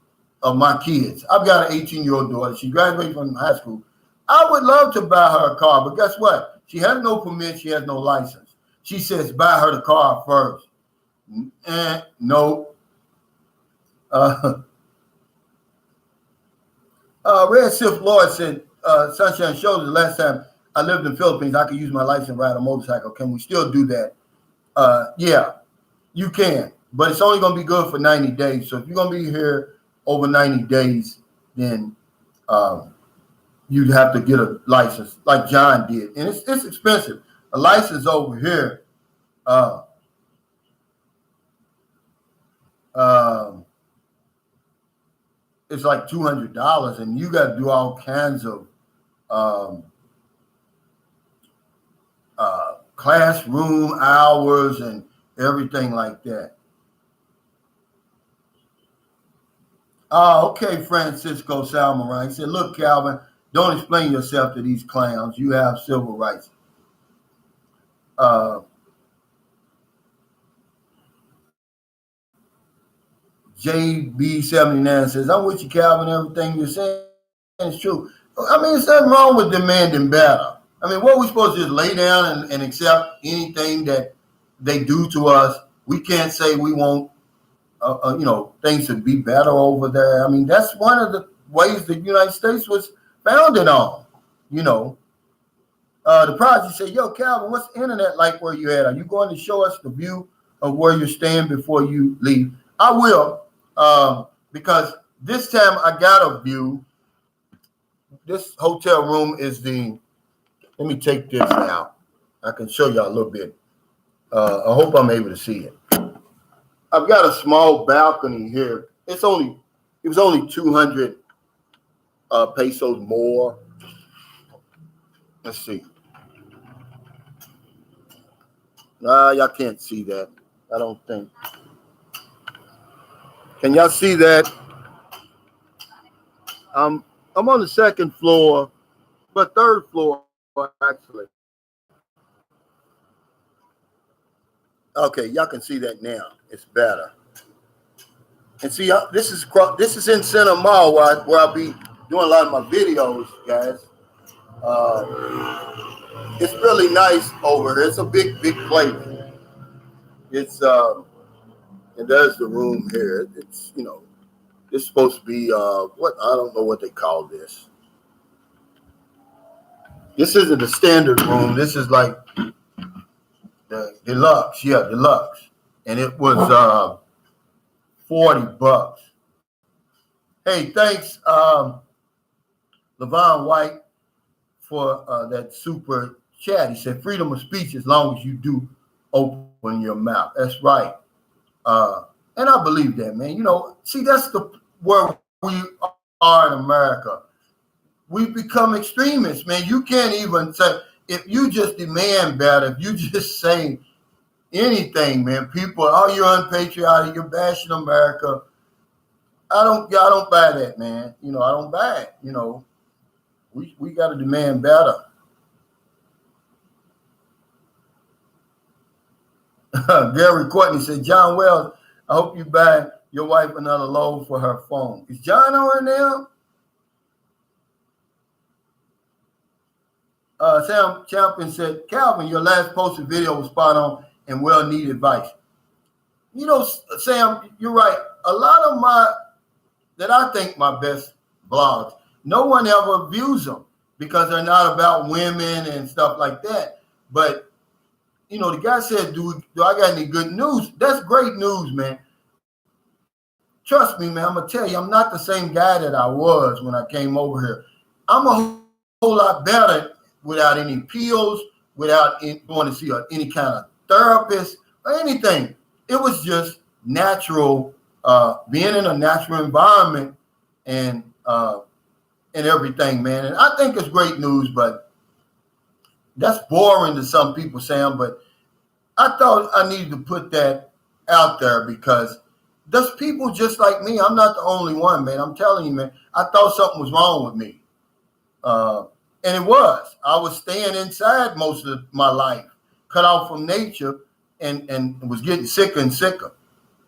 Speaker 1: of my kids. I've got an 18-year-old daughter. She graduated from high school. I would love to buy her a car, but guess what? She has no permit. She has no license. She says, buy her the car first. No. Red Sif Lloyd said, Sunshine showed the last time I lived in the Philippines, I could use my license and ride a motorcycle. Can we still do that? Yeah, you can, but it's only going to be good for 90 days. So if you're going to be here over 90 days, then you'd have to get a license like John did. And it's expensive. A license over here, it's like $200, and you got to do all kinds of classroom hours and everything like that. Okay, Francisco Salmoran. He said, look, Calvin, don't explain yourself to these clowns. You have civil rights. JB79 says, I'm with you, Calvin. Everything you're saying is true. I mean, there's nothing wrong with demanding better. I mean, what are we supposed to just lay down and accept anything that they do to us? We can't say we want, things to be better over there. I mean, that's one of the ways the United States was founded on, The project said, yo, Calvin, what's the internet like where you at? Are you going to show us the view of where you're staying before you leave? I will, because this time I got a view. This hotel room is let me take this out. I can show y'all a little bit. I hope I'm able to see it. I've got a small balcony here. It was only 200 pesos more. Let's see. Y'all can't see that. I don't think. Can y'all see that? I'm on the second floor, but third floor actually. Okay, y'all can see that now. It's better. And see, this is in Center Mall where I'll be doing a lot of my videos, guys. It's really nice over here. It's a big place. It's and there's the room here. It's it's supposed to be what I don't know what they call this. This isn't the standard room. This is like the deluxe. Yeah, deluxe. And it was $40. Hey, thanks, Levon White, for that super chat. He said, freedom of speech as long as you do open your mouth. That's right. And I believe that, man. See, that's where we are in America. We become extremists, man. You can't even say, if you just demand better, if you just say anything, man, people, oh, you're unpatriotic, you're bashing America. I don't buy that, man. I don't buy it. We got to demand better. Gary Courtney said, John Wells, I hope you buy your wife another load for her phone. Is John on now? Sam Champion said, Calvin, your last posted video was spot on and well needed advice. Sam, you're right. A lot of I think my best blogs, no one ever views them because they're not about women and stuff like that. But, the guy said, do I got any good news? That's great news, man. Trust me, man, I'm going to tell you, I'm not the same guy that I was when I came over here. I'm a whole lot better without any pills, without going to see any kind of therapist or anything. It was just natural, being in a natural environment and everything, man. And I think it's great news, but that's boring to some people, Sam. But I thought I needed to put that out there because there's people just like me. I'm not the only one, man. I'm telling you, man. I thought something was wrong with me. And it was. I was staying inside most of my life, cut off from nature, and was getting sicker and sicker.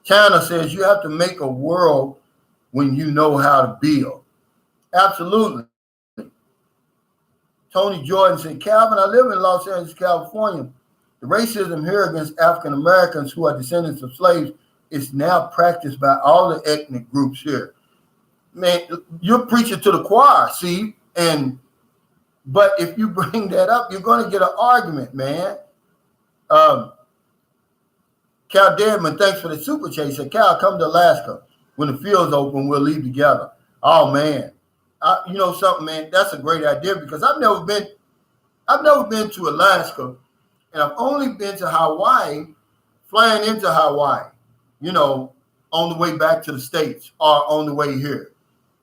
Speaker 1: China says you have to make a world when you know how to build. Absolutely. Tony Jordan said, Calvin, I live in Los Angeles, California. The racism here against African Americans who are descendants of slaves is now practiced by all the ethnic groups here. Man, you're preaching to the choir, see? But if you bring that up, you're going to get an argument, man. Cal Deadman, thanks for the super chat. He said, Cal, come to Alaska. When the field's open, we'll leave together. Oh, man. You know something, man? That's a great idea because I've never been to Alaska, and I've only been to Hawaii, flying into Hawaii, on the way back to the States or on the way here.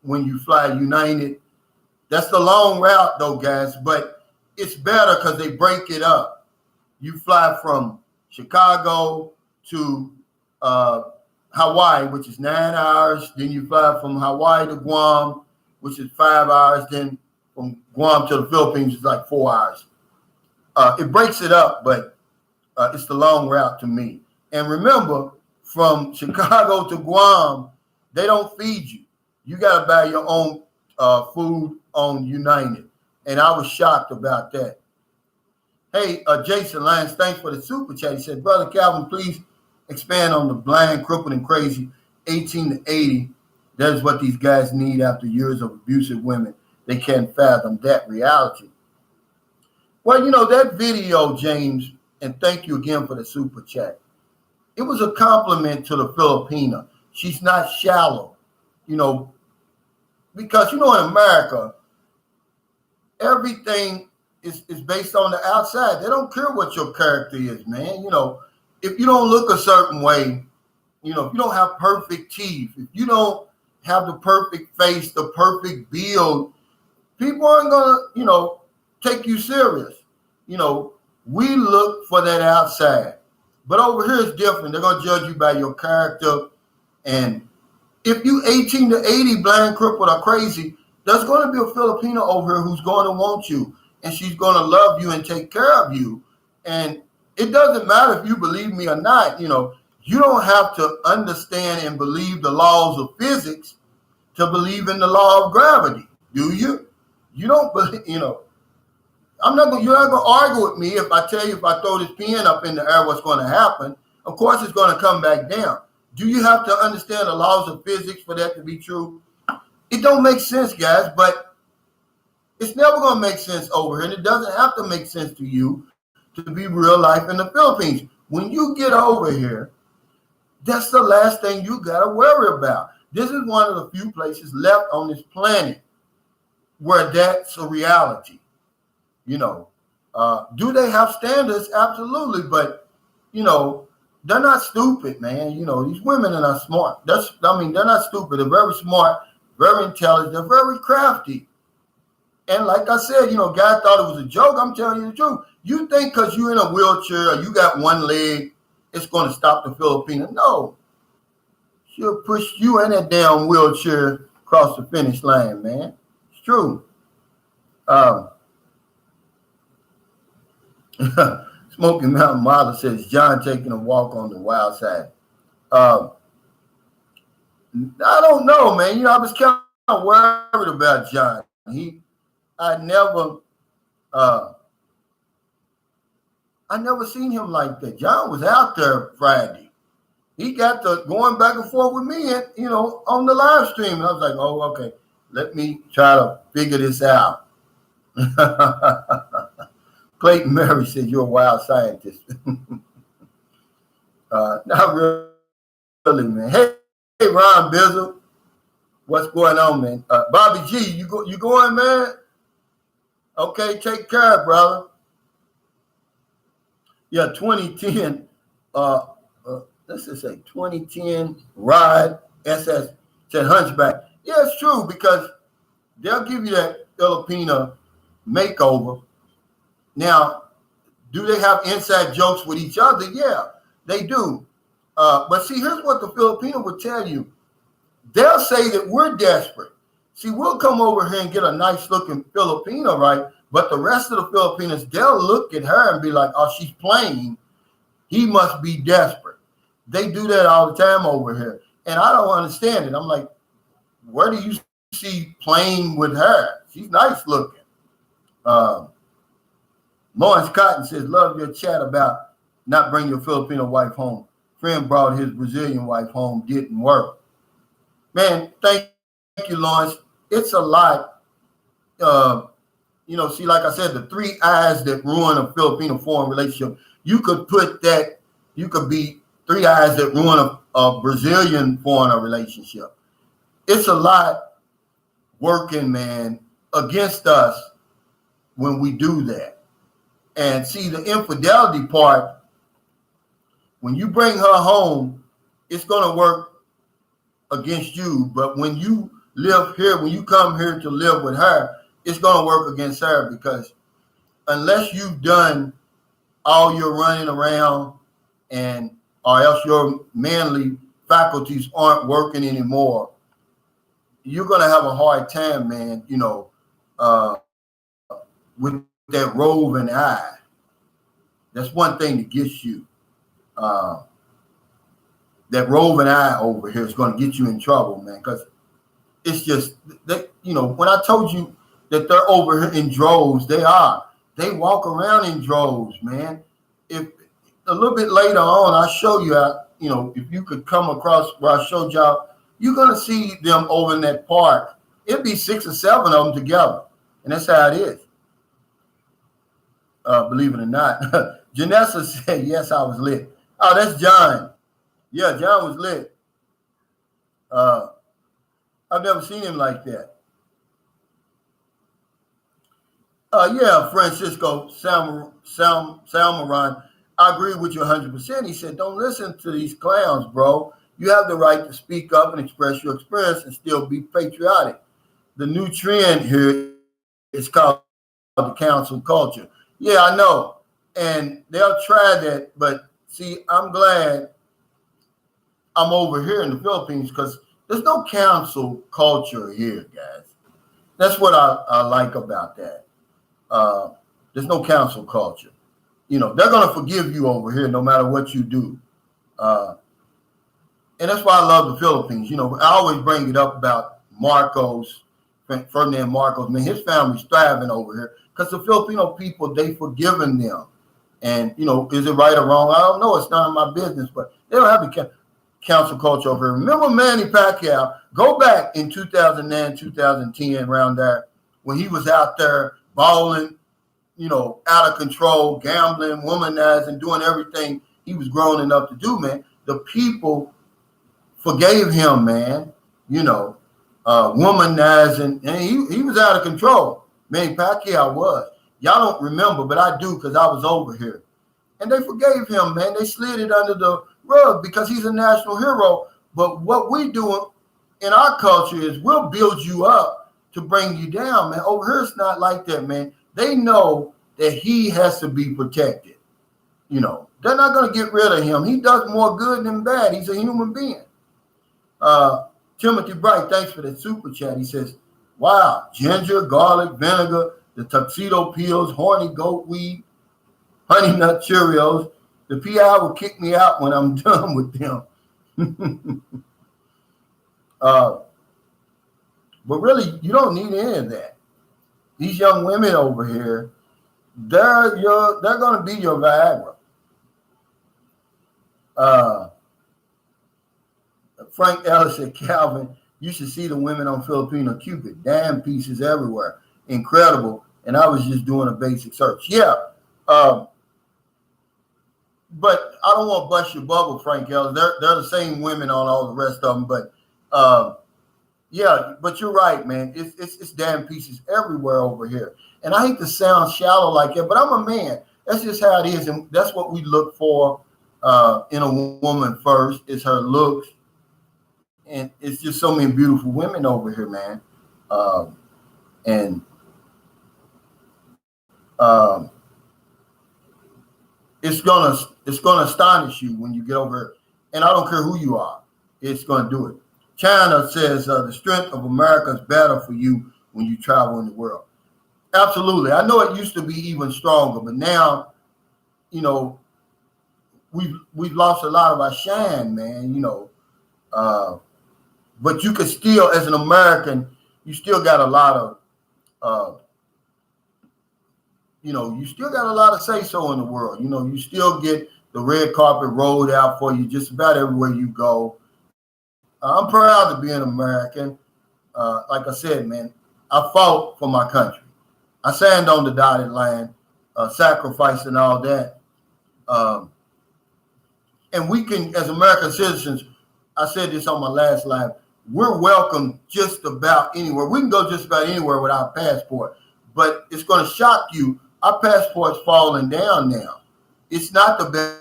Speaker 1: When you fly United, that's the long route, though, guys, but it's better because they break it up. You fly from Chicago to Hawaii, which is 9 hours. Then you fly from Hawaii to Guam, which is 5 hours. Then from Guam to the Philippines is like 4 hours. It breaks it up, but it's the long route to me. And remember, from Chicago to Guam, they don't feed you. You got to buy your own food on United. And I was shocked about that. Hey, Jason Lyons, thanks for the super chat. He said, Brother Calvin, please expand on the blind, crippled, and crazy 18 to 80. That is what these guys need after years of abusive women. They can't fathom that reality. Well, that video, James, and thank you again for the super chat. It was a compliment to the Filipina. She's not shallow, because, in America, everything is based on the outside. They don't care what your character is, man. If you don't look a certain way, if you don't have perfect teeth, if you don't have the perfect face, the perfect build, people aren't going to, take you serious. We look for that outside. But over here it's different. They're going to judge you by your character and if you 18 to 80, blind, crippled, or crazy, there's going to be a Filipino over here who's going to want you, and she's going to love you and take care of you. And it doesn't matter if you believe me or not. You don't have to understand and believe the laws of physics to believe in the law of gravity, do you? You don't believe, I'm not going. You're not going to argue with me if I tell you if I throw this pen up in the air, what's going to happen? Of course, it's going to come back down. Do you have to understand the laws of physics for that to be true? It don't make sense, guys, but it's never going to make sense over here, and it doesn't have to make sense to you to be real life in the Philippines. When you get over here, that's the last thing you got to worry about. This is one of the few places left on this planet where that's a reality. Do they have standards? Absolutely, but they're not stupid, man. These women are not smart. They're not stupid. They're very smart, very intelligent. They're very crafty. And like I said, guy thought it was a joke. I'm telling you the truth. You think because you're in a wheelchair or you got one leg, it's going to stop the Filipino? No. She'll push you in that damn wheelchair across the finish line, man. It's true. Smoky Mountain Mother says, John taking a walk on the wild side. I don't know, man. I was kind of worried about John. I never seen him like that. John was out there Friday. He got to going back and forth with me, on the live stream. And I was like, oh, okay. Let me try to figure this out. Clayton Mary said, you're a wild scientist. Not really, man. Hey, Ron Bizzle. What's going on, man? Bobby G, you going, man? Okay, take care, brother. Yeah, 2010. Let's just say 2010 Rod SS said Hunchback. Yeah, it's true because they'll give you that Filipino makeover. Now, do they have inside jokes with each other? Yeah, they do. But see, here's what the Filipino would tell you. They'll say that we're desperate. See, we'll come over here and get a nice looking Filipino, right? But the rest of the Filipinos, they'll look at her and be like, oh, she's playing. He must be desperate. They do that all the time over here. And I don't understand it. I'm like, where do you see playing with her? She's nice looking. Lawrence Cotton says, love your chat about not bringing your Filipino wife home. Friend brought his Brazilian wife home, didn't work. Man, thank you, Lawrence. It's a lot. See, like I said, the three eyes that ruin a Filipino foreign relationship, you could be three eyes that ruin a Brazilian foreign relationship. It's a lot working, man, against us when we do that. And see, the infidelity part, when you bring her home, it's going to work against you. But when you live here, when you come here to live with her, it's going to work against her because unless you've done all your running around or else your manly faculties aren't working anymore, you're going to have a hard time, man, with that roving eye. That's one thing that gets you. That roving eye over here is going to get you in trouble, man, because it's just that, when I told you that they're over here in droves, they walk around in droves, man. If a little bit later on, I'll show you how, if you could come across where I showed y'all, you're going to see them over in that park. It'd be 6 or 7 of them together. And that's how it is. Believe it or not. Janessa said, yes, I was lit. Oh, that's John. Yeah, John was lit. I've never seen him like that. Yeah, Francisco Salmaron, I agree with you 100%. He said, don't listen to these clowns, bro. You have the right to speak up and express your experience and still be patriotic. The new trend here is called the council culture. Yeah, I know. And they'll try that. But see, I'm glad I'm over here in the Philippines because There's no cancel culture here, guys. That's what I like about that. There's no cancel culture. You know, they're going to forgive you over here no matter what you do. And that's why I love the Philippines. You know, I always bring it up about Marcos, Ferdinand Marcos. Man, his family's thriving over here because the Filipino people, they forgiven them. And, you know, is it right or wrong? I don't know. It's none of my business, but they don't have the cancel culture over here. Remember Manny Pacquiao? Go back in 2009, 2010, around there, when he was out there balling, you know, out of control, gambling, womanizing, doing everything he was grown enough to do, man. The people forgave him, man, you know, womanizing, and he was out of control. Manny Pacquiao was. Y'all don't remember, but I do because I was over here. And they forgave him, man. They slid it under the rug because he's a national hero. But what we do in our culture is we'll build you up to bring you down, man. Over here, it's not like that, man. They know that he has to be protected. You know, they're not going to get rid of him. He does more good than bad. He's a human being. Timothy Bright, thanks for the super chat. He says, wow, ginger, garlic, vinegar, the tuxedo pills, horny goat weed, honey nut Cheerios. The PI will kick me out when I'm done with them. But really, you don't need any of that. These young women over here, they're going to be your Viagra. Frank Ellis said, Calvin, you should see the women on Filipino Cupid. Damn pieces everywhere. Incredible. And I was just doing a basic search. Yeah. But I don't want to bust your bubble, Frank Ellis. They're the same women on all the rest of them. But yeah, but you're right, man. It's damn pieces everywhere over here. And I hate to sound shallow like that, but I'm a man. That's just how it is. And that's what we look for in a woman first, is her looks. And it's just so many beautiful women over here, man. It's gonna astonish you when you get over here. And I don't care who you are. It's gonna do it. China says the strength of America is better for you when you travel in the world. Absolutely. I know it used to be even stronger, but now, you know, we've lost a lot of our shine, man, you know. But you could still, as an American, you still got a lot of, you know, you still got a lot of say-so in the world. You know, you still get the red carpet rolled out for you just about everywhere you go. I'm proud to be an American. Like I said, man, I fought for my country. I signed on the dotted line, sacrifice and all that. And we can, as American citizens, I said this on my last live, we're welcome just about anywhere. We can go just about anywhere with our passport, but it's going to shock you. Our passport's falling down now. It's not the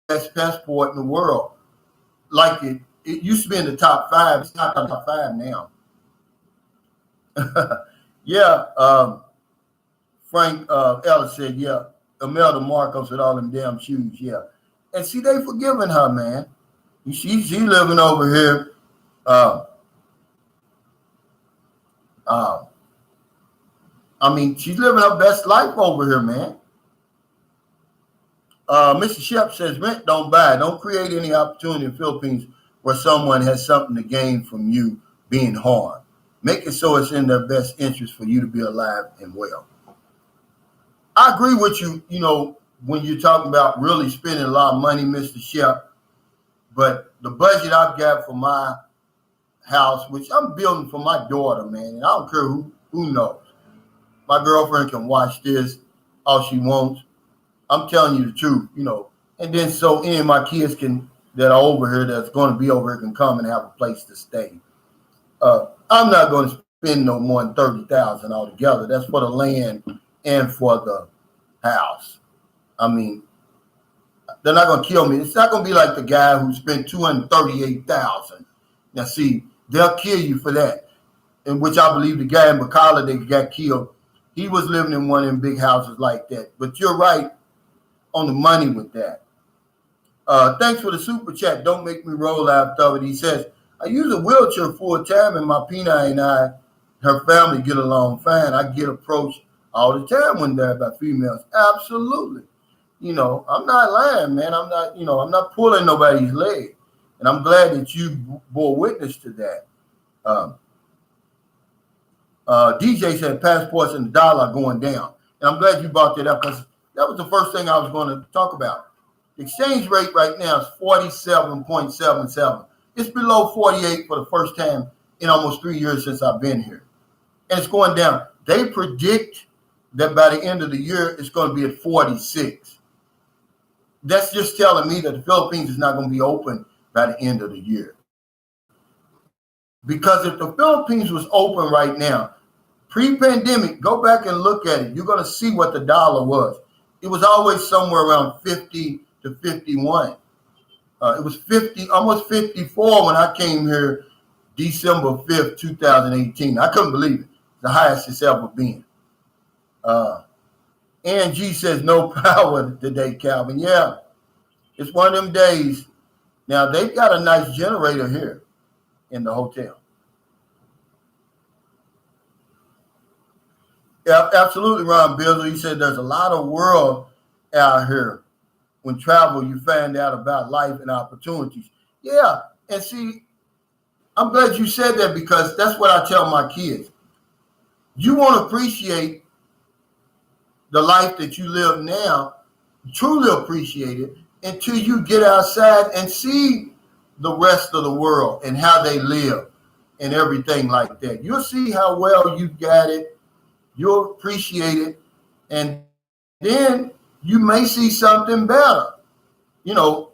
Speaker 1: best passport in the world. Like it used to be in the top 5. It's not the top 5 now. Yeah. Frank Ellis said, yeah. Imelda Marcos with all them damn shoes. Yeah. And see, they forgiving her, man. She living over here. I mean, she's living her best life over here, man. Mr. Shep says, rent, don't buy. Don't create any opportunity in the Philippines where someone has something to gain from you being harmed. Make it so it's in their best interest for you to be alive and well. I agree with you, you know, when you're talking about really spending a lot of money, Mr. Shep. But the budget I've got for my house, which I'm building for my daughter, man, and I don't care who knows. My girlfriend can watch this all she wants. I'm telling you the truth, you know. And then so any of my kids that are over here, that's going to be over here, can come and have a place to stay. I'm not going to spend no more than $30,000 altogether. That's for the land and for the house. I mean, they're not going to kill me. It's not going to be like the guy who spent $238,000. Now, see, they'll kill you for that. In which I believe the guy in Bacala that got killed, he was living in one of them big houses like that. But you're right on the money with that. Thanks for the super chat. Don't make me roll out of it. He says, I use a wheelchair full time, and my Pina and her family get along fine. I get approached all the time when they're by females. Absolutely. I'm not lying, man. I'm not pulling nobody's leg. And I'm glad that you bore witness to that. DJ said passports and the dollar are going down. And I'm glad you brought that up because that was the first thing I was going to talk about. The exchange rate right now is 47.77. It's below 48 for the first time in almost 3 years since I've been here. And it's going down. They predict that by the end of the year, it's going to be at 46. That's just telling me that the Philippines is not going to be open by the end of the year. Because if the Philippines was open right now, pre-pandemic, go back and look at it. You're going to see what the dollar was. It was always somewhere around 50 to 51. It was 50, almost 54 when I came here December 5th, 2018. I couldn't believe it. The highest it's ever been. Angie says no power today, Calvin. Yeah, it's one of them days. Now, they've got a nice generator here in the hotel. Yeah, absolutely, Ron Bizzle. He said there's a lot of world out here. When travel, you find out about life and opportunities. Yeah, and see, I'm glad you said that because that's what I tell my kids. You want to appreciate the life that you live now, truly appreciate it, until you get outside and see the rest of the world and how they live and everything like that. You'll see how well you got it. You'll appreciate it. And then you may see something better. The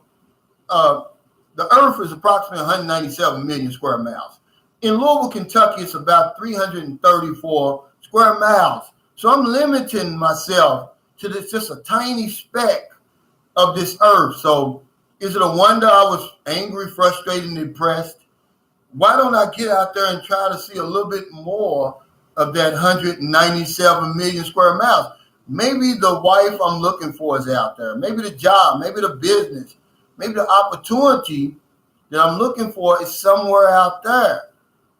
Speaker 1: earth is approximately 197 million square miles. In Louisville, Kentucky, it's about 334 square miles. So I'm limiting myself to this, just a tiny speck of this earth. So is it a wonder I was angry, frustrated, and depressed? Why don't I get out there and try to see a little bit more of that 197 million square miles? Maybe the wife I'm looking for is out there. Maybe the job, maybe the business, maybe the opportunity that I'm looking for is somewhere out there.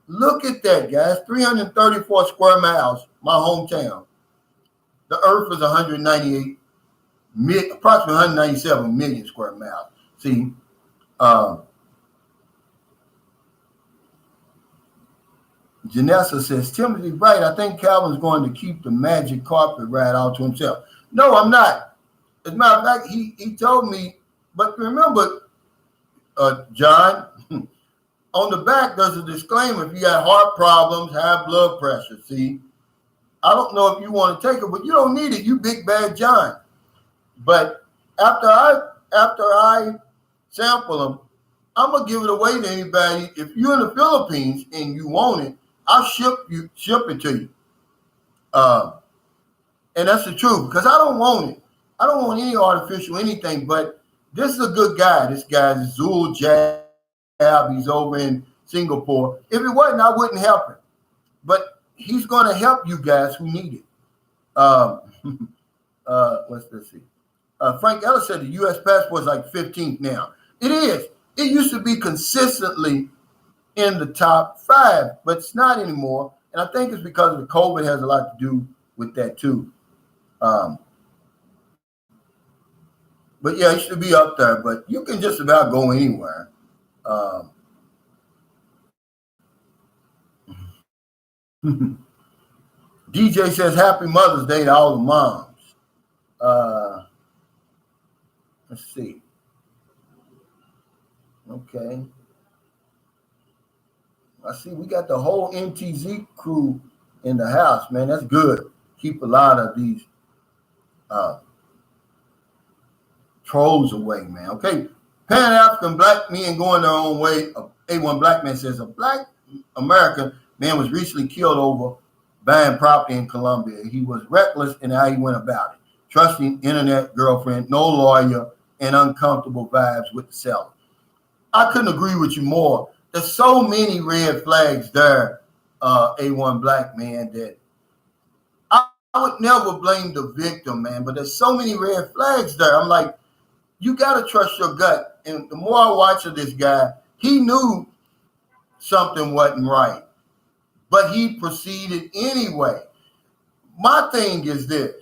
Speaker 1: Look at that, guys. 334 square miles, my hometown. The earth is approximately 197 million square miles. See, Janessa says, Timothy Bright, I think Calvin's going to keep the magic carpet ride all to himself. No, I'm not. As a matter of fact, he told me, but remember, John, on the back, there's a disclaimer. If you got heart problems, high blood pressure, see, I don't know if you want to take it, but you don't need it. You big bad John. But after I sample them, I'm going to give it away to anybody. If you're in the Philippines and you want it, I'll ship it to you. And that's the truth because I don't want it. I don't want any artificial anything, but this is a good guy. This guy is Zul Jab. He's over in Singapore. If it wasn't, I wouldn't help him. But he's going to help you guys who need it. Let's see. Frank Ellis said the U.S. passport is like 15th now. It is. It used to be consistently in the top 5, but it's not anymore. And I think it's because of the COVID has a lot to do with that too. But yeah, it should be up there, but you can just about go anywhere. DJ says happy Mother's Day to all the moms. Let's see. Okay. I see we got the whole MTZ crew in the house, man. That's good. Keep a lot of these trolls away, man. Okay. Pan-African black men going their own way. A1 Black Man says a black American man was recently killed over buying property in Colombia. He was reckless in how he went about it, trusting internet girlfriend, no lawyer, and uncomfortable vibes with the seller. I couldn't agree with you more. There's so many red flags there, A1 Black Man, that I would never blame the victim, man, but there's so many red flags there. I'm like, you got to trust your gut. And the more I watch of this guy, he knew something wasn't right. But he proceeded anyway. My thing is this.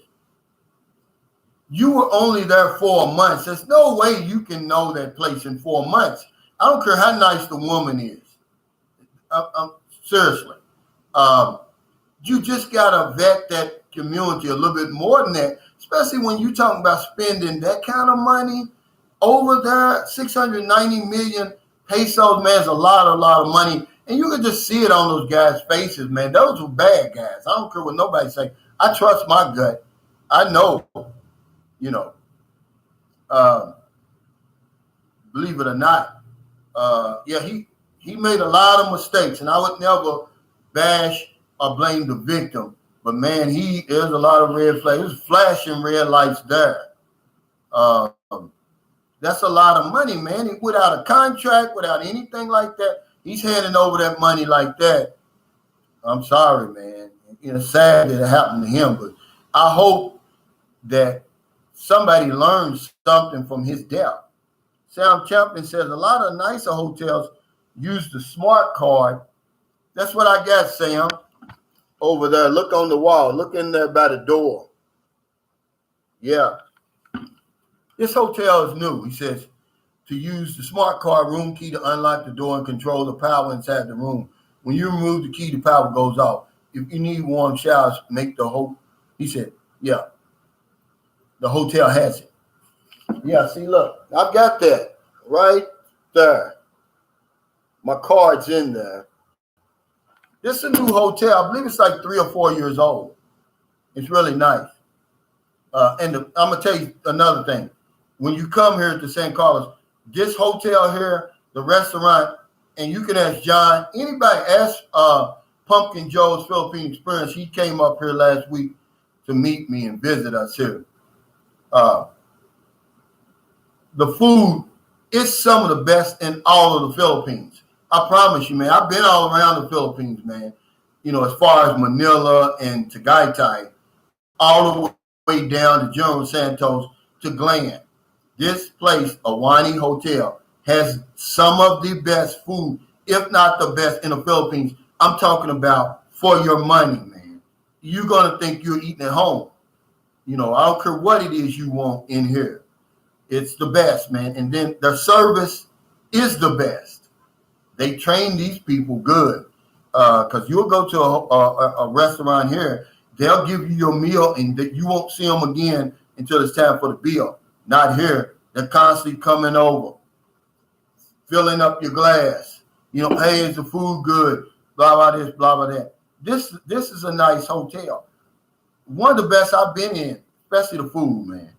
Speaker 1: You were only there 4 months. There's no way you can know that place in 4 months. I don't care how nice the woman is. Seriously. You just got to vet that community a little bit more than that, especially when you're talking about spending that kind of money over there. 690 million pesos, man, is a lot of money. And you can just see it on those guys' faces, man. Those were bad guys. I don't care what nobody say. I trust my gut. I know, believe it or not. He made a lot of mistakes, and I would never bash or blame the victim. But, man, there's a lot of red flags. There's flashing red lights there. That's a lot of money, man. Without a contract, without anything like that, he's handing over that money like that. I'm sorry, man. It's sad that it happened to him, but I hope that somebody learns something from his death. Sam Champion says a lot of nicer hotels use the smart card. That's what I got, Sam. Over there. Look on the wall. Look in there by the door. Yeah. This hotel is new. He says to use the smart card room key to unlock the door and control the power inside the room. When you remove the key, the power goes off. If you need warm showers, he said, yeah, the hotel has it. Yeah, see, look, I've got that right there. My card's in there. This is a new hotel. I believe it's like 3 or 4 years old. It's really nice. I'm going to tell you another thing. When you come here to San Carlos, this hotel here, the restaurant, and you can ask John, anybody ask Pumpkin Joe's Philippine Experience. He came up here last week to meet me and visit us here. The food is some of the best in all of the Philippines. I promise you, man. I've been all around the Philippines, man. As far as Manila and Tagaytay, all the way down to General Santos to Glen. This place, Awani Hotel, has some of the best food, if not the best in the Philippines. I'm talking about for your money, man. You're going to think you're eating at home. I don't care what it is you want in here. It's the best, man. And then their service is the best. They train these people good. Because you'll go to a restaurant here, they'll give you your meal and you won't see them again until it's time for the bill. Not here. They're constantly coming over, filling up your glass. Hey, is the food good? Blah, blah, this, blah, blah, that. This is a nice hotel. One of the best I've been in, especially the food, man.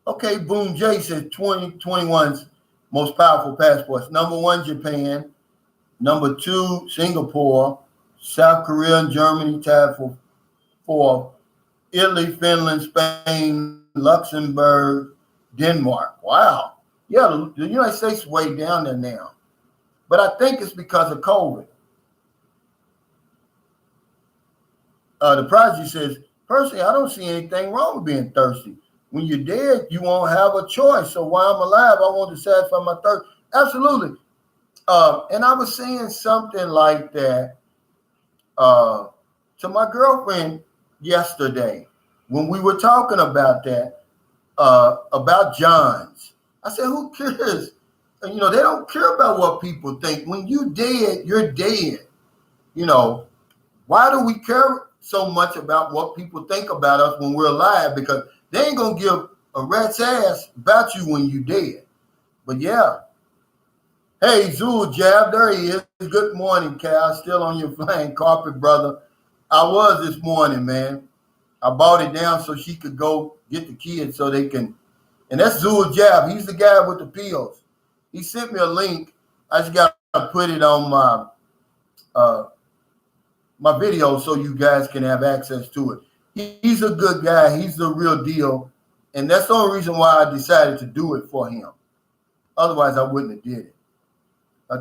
Speaker 1: Okay, Boom J says 2021's most powerful passports. Number 1, Japan. Number 2, Singapore. South Korea and Germany tied for 4th. Italy, Finland, Spain, Luxembourg, Denmark. Wow. Yeah, the United States is way down there now. But I think it's because of COVID. The Prodigy says, personally, I don't see anything wrong with being thirsty. When you're dead, you won't have a choice. So while I'm alive, I want to satisfy my thirst. Absolutely. And I was saying something like that to my girlfriend yesterday when we were talking about that, about Johns. I said, who cares? They don't care about what people think. When you dead, you're dead. Why do we care so much about what people think about us when we're alive? Because they ain't going to give a rat's ass about you when you dead. But yeah. Hey, Zul Jab, there he is. Good morning, Cal. Still on your flying carpet, brother. I was this morning, man. I bought it down so she could go get the kids so they can. And that's Zul Jab. He's the guy with the pills. He sent me a link. I just got to put it on my video so you guys can have access to it. He's a good guy. He's the real deal. And that's the only reason why I decided to do it for him. Otherwise, I wouldn't have did it.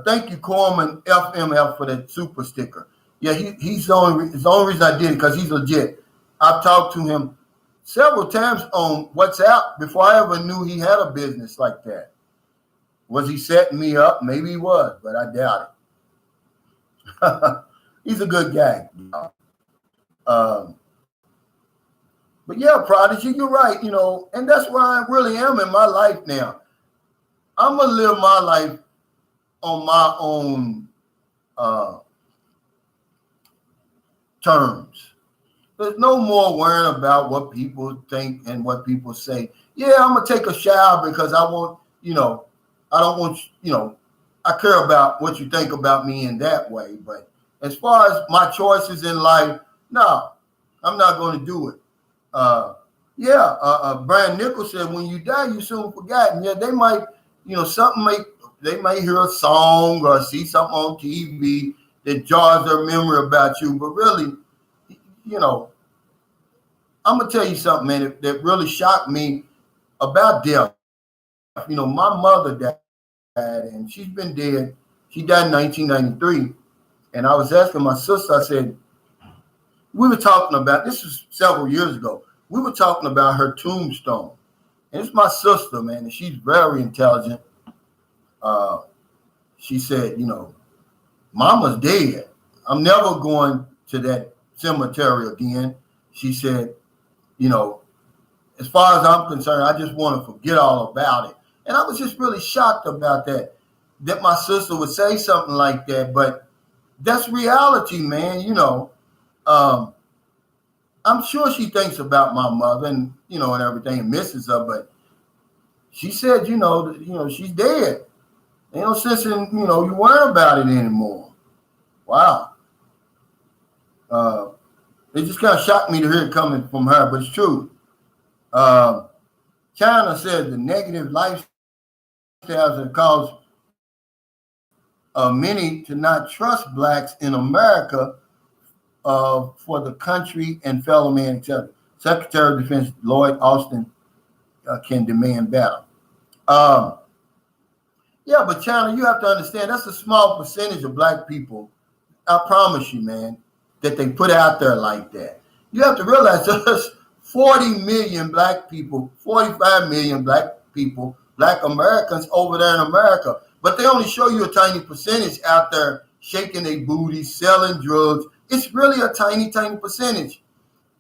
Speaker 1: Thank you, Corman FMF, for that super sticker. Yeah, he's the only reason I did it, because he's legit. I've talked to him several times on WhatsApp before I ever knew he had a business like that. Was he setting me up? Maybe he was, but I doubt it. He's a good guy. But yeah, Prodigy, you're right, and that's where I really am in my life now. I'm going to live my life on my own terms. There's no more worrying about what people think and what people say. Yeah, I'm going to take a shower because I want, I don't want, I care about what you think about me in that way. But as far as my choices in life, no, I'm not going to do it. Brian Nichols said, when you die, you soon forgotten. Yeah, they might, they might hear a song or see something on TV that jars their memory about you. But really, I'm going to tell you something, man, that really shocked me about death. My mother died, and she's been dead. She died in 1993. And I was asking my sister, I said, we were talking about, this was several years ago, we were talking about her tombstone. And it's my sister, man, and she's very intelligent. She said, Mama's dead. I'm never going to that cemetery again. She said, as far as I'm concerned, I just want to forget all about it. And I was just really shocked about that my sister would say something like that. But that's reality, man. I'm sure she thinks about my mother and, and everything and misses her. But she said, she's dead. Ain't no sense in, you worry about it anymore. Wow. It just kind of shocked me to hear it coming from her, but it's true. China said the negative lifestyles have caused many to not trust blacks in America for the country and fellow man, etc. Secretary of Defense Lloyd Austin can demand better. But China, you have to understand that's a small percentage of black people. I promise you, man, that they put out there like that. You have to realize there's 40 million black people, 45 million black people, black Americans over there in America. But they only show you a tiny percentage out there shaking their booties, selling drugs. It's really a tiny, tiny percentage.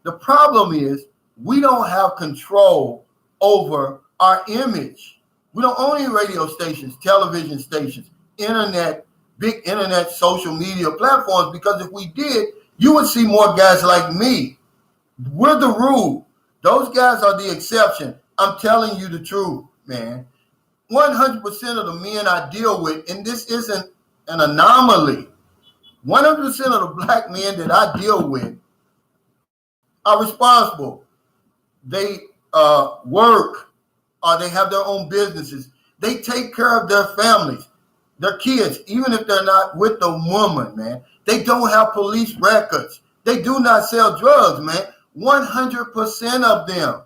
Speaker 1: The problem is we don't have control over our image. We don't own any radio stations, television stations, internet, big internet, social media platforms, because if we did, you would see more guys like me. We're the rule. Those guys are the exception. I'm telling you the truth, man. 100% of the men I deal with, and this isn't an anomaly, 100% of the black men that I deal with are responsible. They work, or they have their own businesses. They take care of their families, their kids, even if they're not with the woman, man. They don't have police records. They do not sell drugs, man. 100% of them.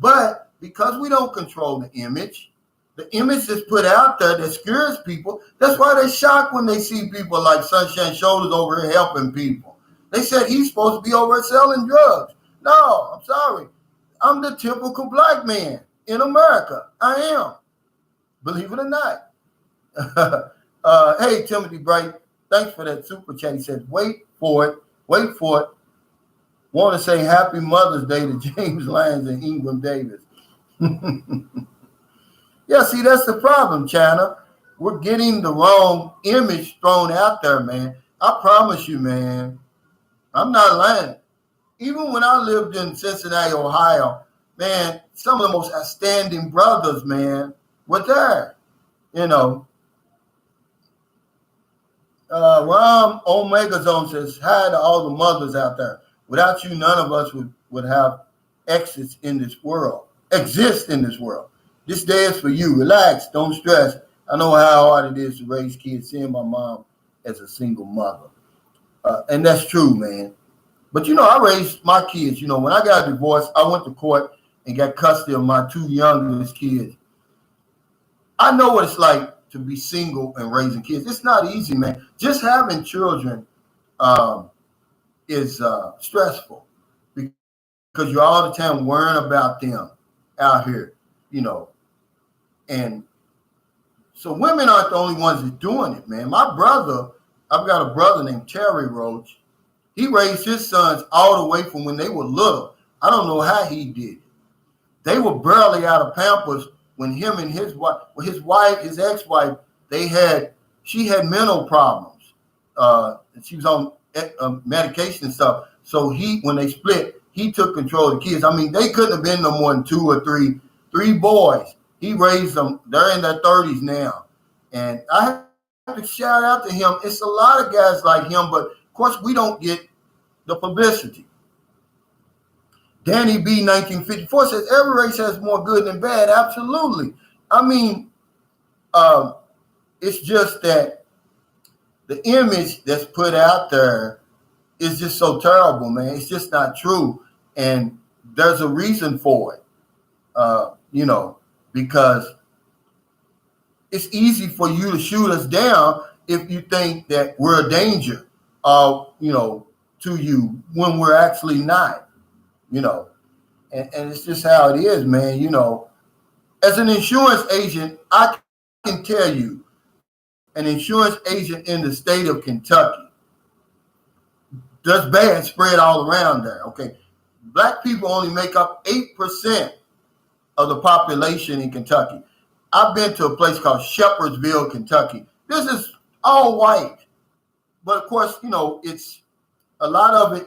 Speaker 1: But because we don't control the image that's put out there that scares people, that's why they're shocked when they see people like Sunshine Shoulders over here helping people. They said he's supposed to be over selling drugs. No, I'm sorry. I'm the typical black man in America. I am. Believe it or not. Hey, Timothy Bright, thanks for that super chat. He says, wait for it. Want to say happy Mother's Day to James Lyons and Ingram Davis. Yeah, see, that's the problem, China. We're getting the wrong image thrown out there, man. I promise you, man. I'm not lying. Even when I lived in Cincinnati, Ohio, man, some of the most outstanding brothers, man, were there. Rom Omega Zone says, hi to all the mothers out there. Without you, none of us would have exist in this world. This day is for you. Relax. Don't stress. I know how hard it is to raise kids, seeing my mom as a single mother. And that's true, man. But, I raised my kids. When I got divorced, I went to court and got custody of my two youngest kids. I know what it's like to be single and raising kids. It's not easy, man. Just having children is stressful because you're all the time worrying about them out here, and So women aren't the only ones that doing it, man. My brother, I've got a brother named Terry Roach. He raised his sons all the way from when they were little. I don't know how he did it. They were barely out of Pampers when him and his ex-wife, she had mental problems. She was on medication and stuff. So when they split, he took control of the kids. I mean, they couldn't have been no more than two or three boys. He raised them. They're in their 30s now. And I have to shout out to him. It's a lot of guys like him, but of course we don't get the publicity. Danny B 1954 says every race has more good than bad. Absolutely. I mean, it's just that the image that's put out there is just so terrible, man. It's just not true. And there's a reason for it, because it's easy for you to shoot us down if you think that we're a danger, to you when we're actually not, and it's just how it is, man. As an insurance agent, I can tell you, an insurance agent in the state of Kentucky, there's bad spread all around there, okay? Black people only make up 8% of the population in Kentucky. I've been to a place called Shepherdsville, Kentucky. This is all white. But of course, it's a lot of it,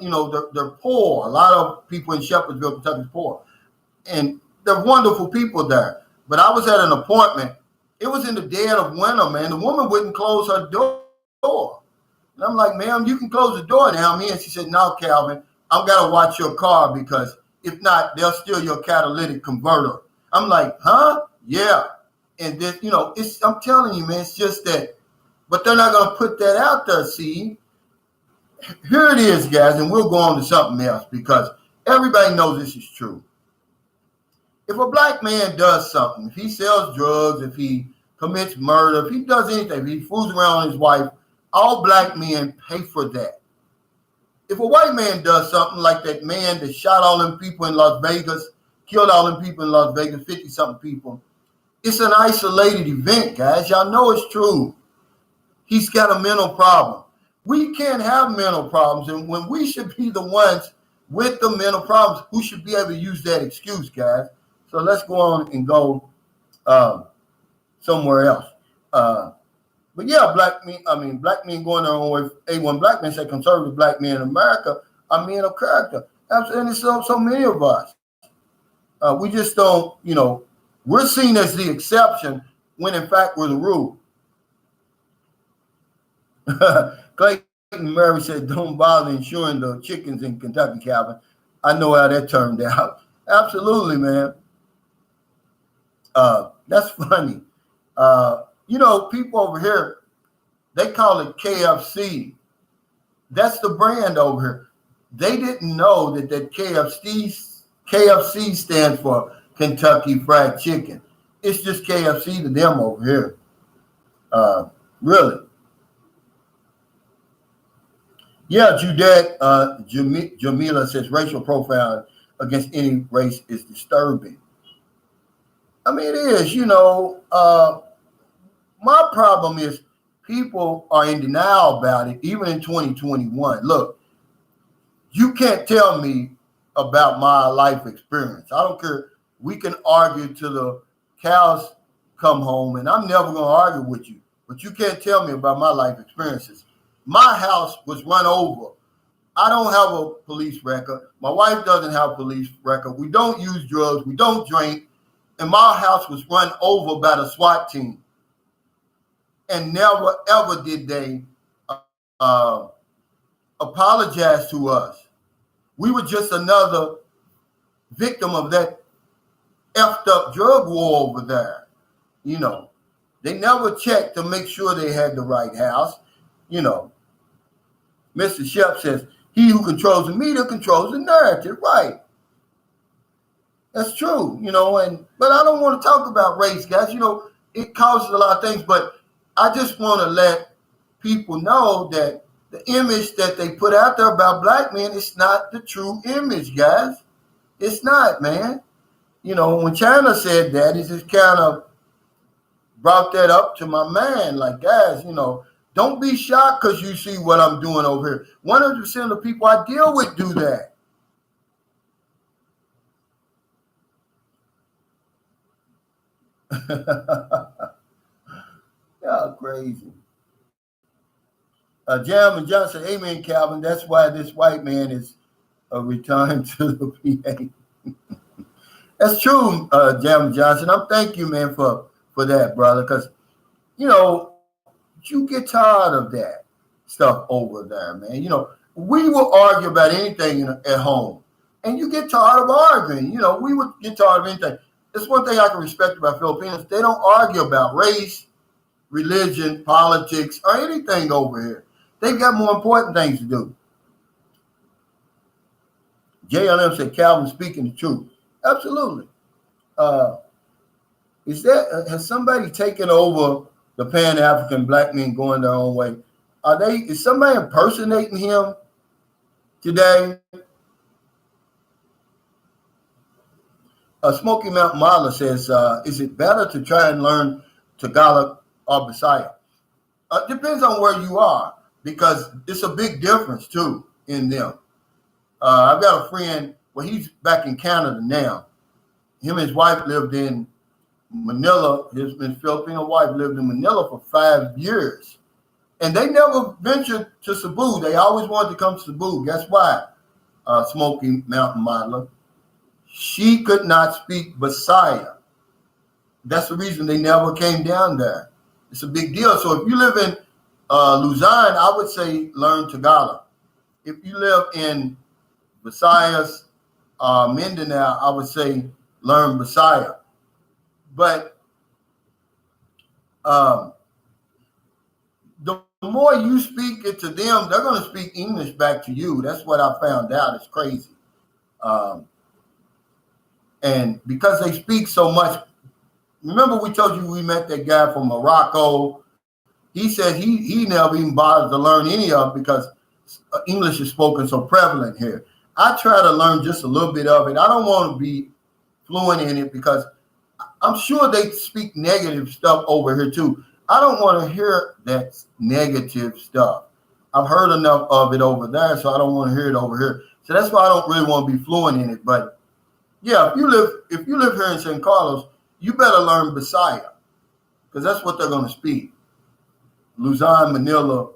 Speaker 1: they're poor. A lot of people in Shepherdsville, Kentucky, is poor. And they're wonderful people there. But I was at an appointment. It was in the dead of winter, man. The woman wouldn't close her door. And I'm like, ma'am, you can close the door down me. And she said, no, Calvin, I've got to watch your car because if not, they'll steal your catalytic converter. I'm like, huh? Yeah. And then, I'm telling you, man, it's just that, but they're not going to put that out there, see? Here it is, guys, and we'll go on to something else because everybody knows this is true. If a black man does something, if he sells drugs, if he commits murder, if he does anything, if he fools around his wife, all black men pay for that. If a white man does something like that man that shot all them people in Las Vegas, killed all them people in Las Vegas, 50-something people, it's an isolated event, guys. Y'all know it's true. He's got a mental problem. We can't have mental problems, and when we should be the ones with the mental problems, who should be able to use that excuse, guys? So let's go on and go somewhere else. But yeah, black men going their own way. A1 black men say conservative black men in America are men of character. And so many of us. We just don't, we're seen as the exception when in fact we're the rule. Clayton Murray said, don't bother insuring the chickens in Kentucky, Calvin. I know how that turned out. Absolutely, man. That's funny. People over here, they call it KFC. That's the brand over here. They didn't know that KFC stands for Kentucky Fried Chicken. It's just KFC to them over here. Really. Yeah, Judette, Jamila says racial profiling against any race is disturbing. I mean, it is, my problem is people are in denial about it, even in 2021. Look, you can't tell me about my life experience. I don't care. We can argue till the cows come home, and I'm never going to argue with you. But you can't tell me about my life experiences. My house was run over. I don't have a police record. My wife doesn't have a police record. We don't use drugs. We don't drink. And my house was run over by the SWAT team. And never, ever did they apologize to us. We were just another victim of that effed up drug war over there. They never checked to make sure they had the right house. Mr. Shep says, he who controls the media controls the narrative. Right. That's true, but I don't want to talk about race, guys. It causes a lot of things, but I just want to let people know that the image that they put out there about black men is not the true image, guys. It's not, man. When China said that, it just kind of brought that up to my man. Like, guys, don't be shocked because you see what I'm doing over here. 100% of the people I deal with do that. Yeah, crazy. Jam and Johnson, amen, Calvin. That's why this white man is returned to the PA. That's true, Jam Johnson. I'm thank you, man, for that, brother, because you get tired of that stuff over there, man. We will argue about anything at home, and you get tired of arguing. We would get tired of anything. That's one thing I can respect about Filipinos. They don't argue about race, religion, politics, or anything over here. They've got more important things to do. JLM said, Calvin speaking the truth. Absolutely. Has somebody taken over the Pan-African black men going their own way? Is somebody impersonating him today? Smoky Mountain Marla says, is it better to try and learn Tagalog or Bisaya? Depends on where you are, because it's a big difference too in them. I've got a friend, he's back in Canada now. Him and his wife lived in Manila. His Filipino wife lived in Manila for 5 years. And they never ventured to Cebu. They always wanted to come to Cebu. Guess why? Smoky Mountain Modeler. She could not speak Bisaya. That's the reason they never came down there. It's a big deal. So if you live in Luzon, I would say learn Tagalog. If you live in Visayas, Mindanao, I would say learn Bisaya. But the more you speak it to them, they're going to speak English back to you. That's what I found out. It's crazy. And because they speak so much, remember we told you we met that guy from Morocco. He said he never even bothered to learn any of it because English is spoken so prevalent here. I try to learn just a little bit of it. I don't want to be fluent in it because I'm sure they speak negative stuff over here too. I don't want to hear that negative stuff. I've heard enough of it over there, so I don't want to hear it over here. So that's why I don't really want to be fluent in it. But yeah, if you live here in San Carlos, you better learn Bisaya because that's what they're going to speak. Luzon, Manila.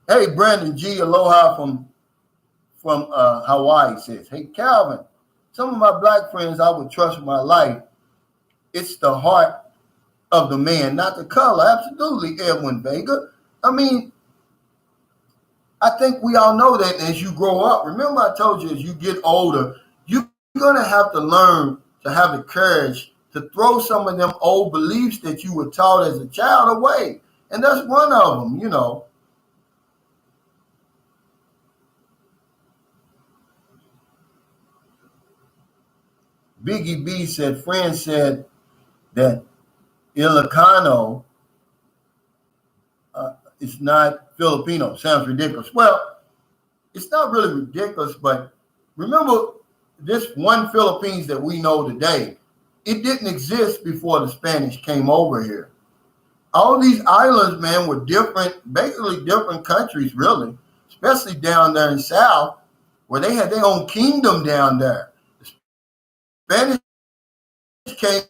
Speaker 1: Hey, Brandon G, aloha from Hawaii says, hey, Calvin, some of my black friends I would trust with my life. It's the heart of the man, not the color. Absolutely, Edwin Vega. I mean, I think we all know that as you grow up. Remember I told you as you get older, you're going to have to learn to have the courage to throw some of them old beliefs that you were taught as a child away. And that's one of them, Biggie B said, friend said that Ilocano is not Filipino. Sounds ridiculous. Well, it's not really ridiculous, but remember this one Philippines that we know today, it didn't exist before the Spanish came over here. All these islands, man, were different, basically different countries, really, especially down there in South, where they had their own kingdom down there. The Spanish came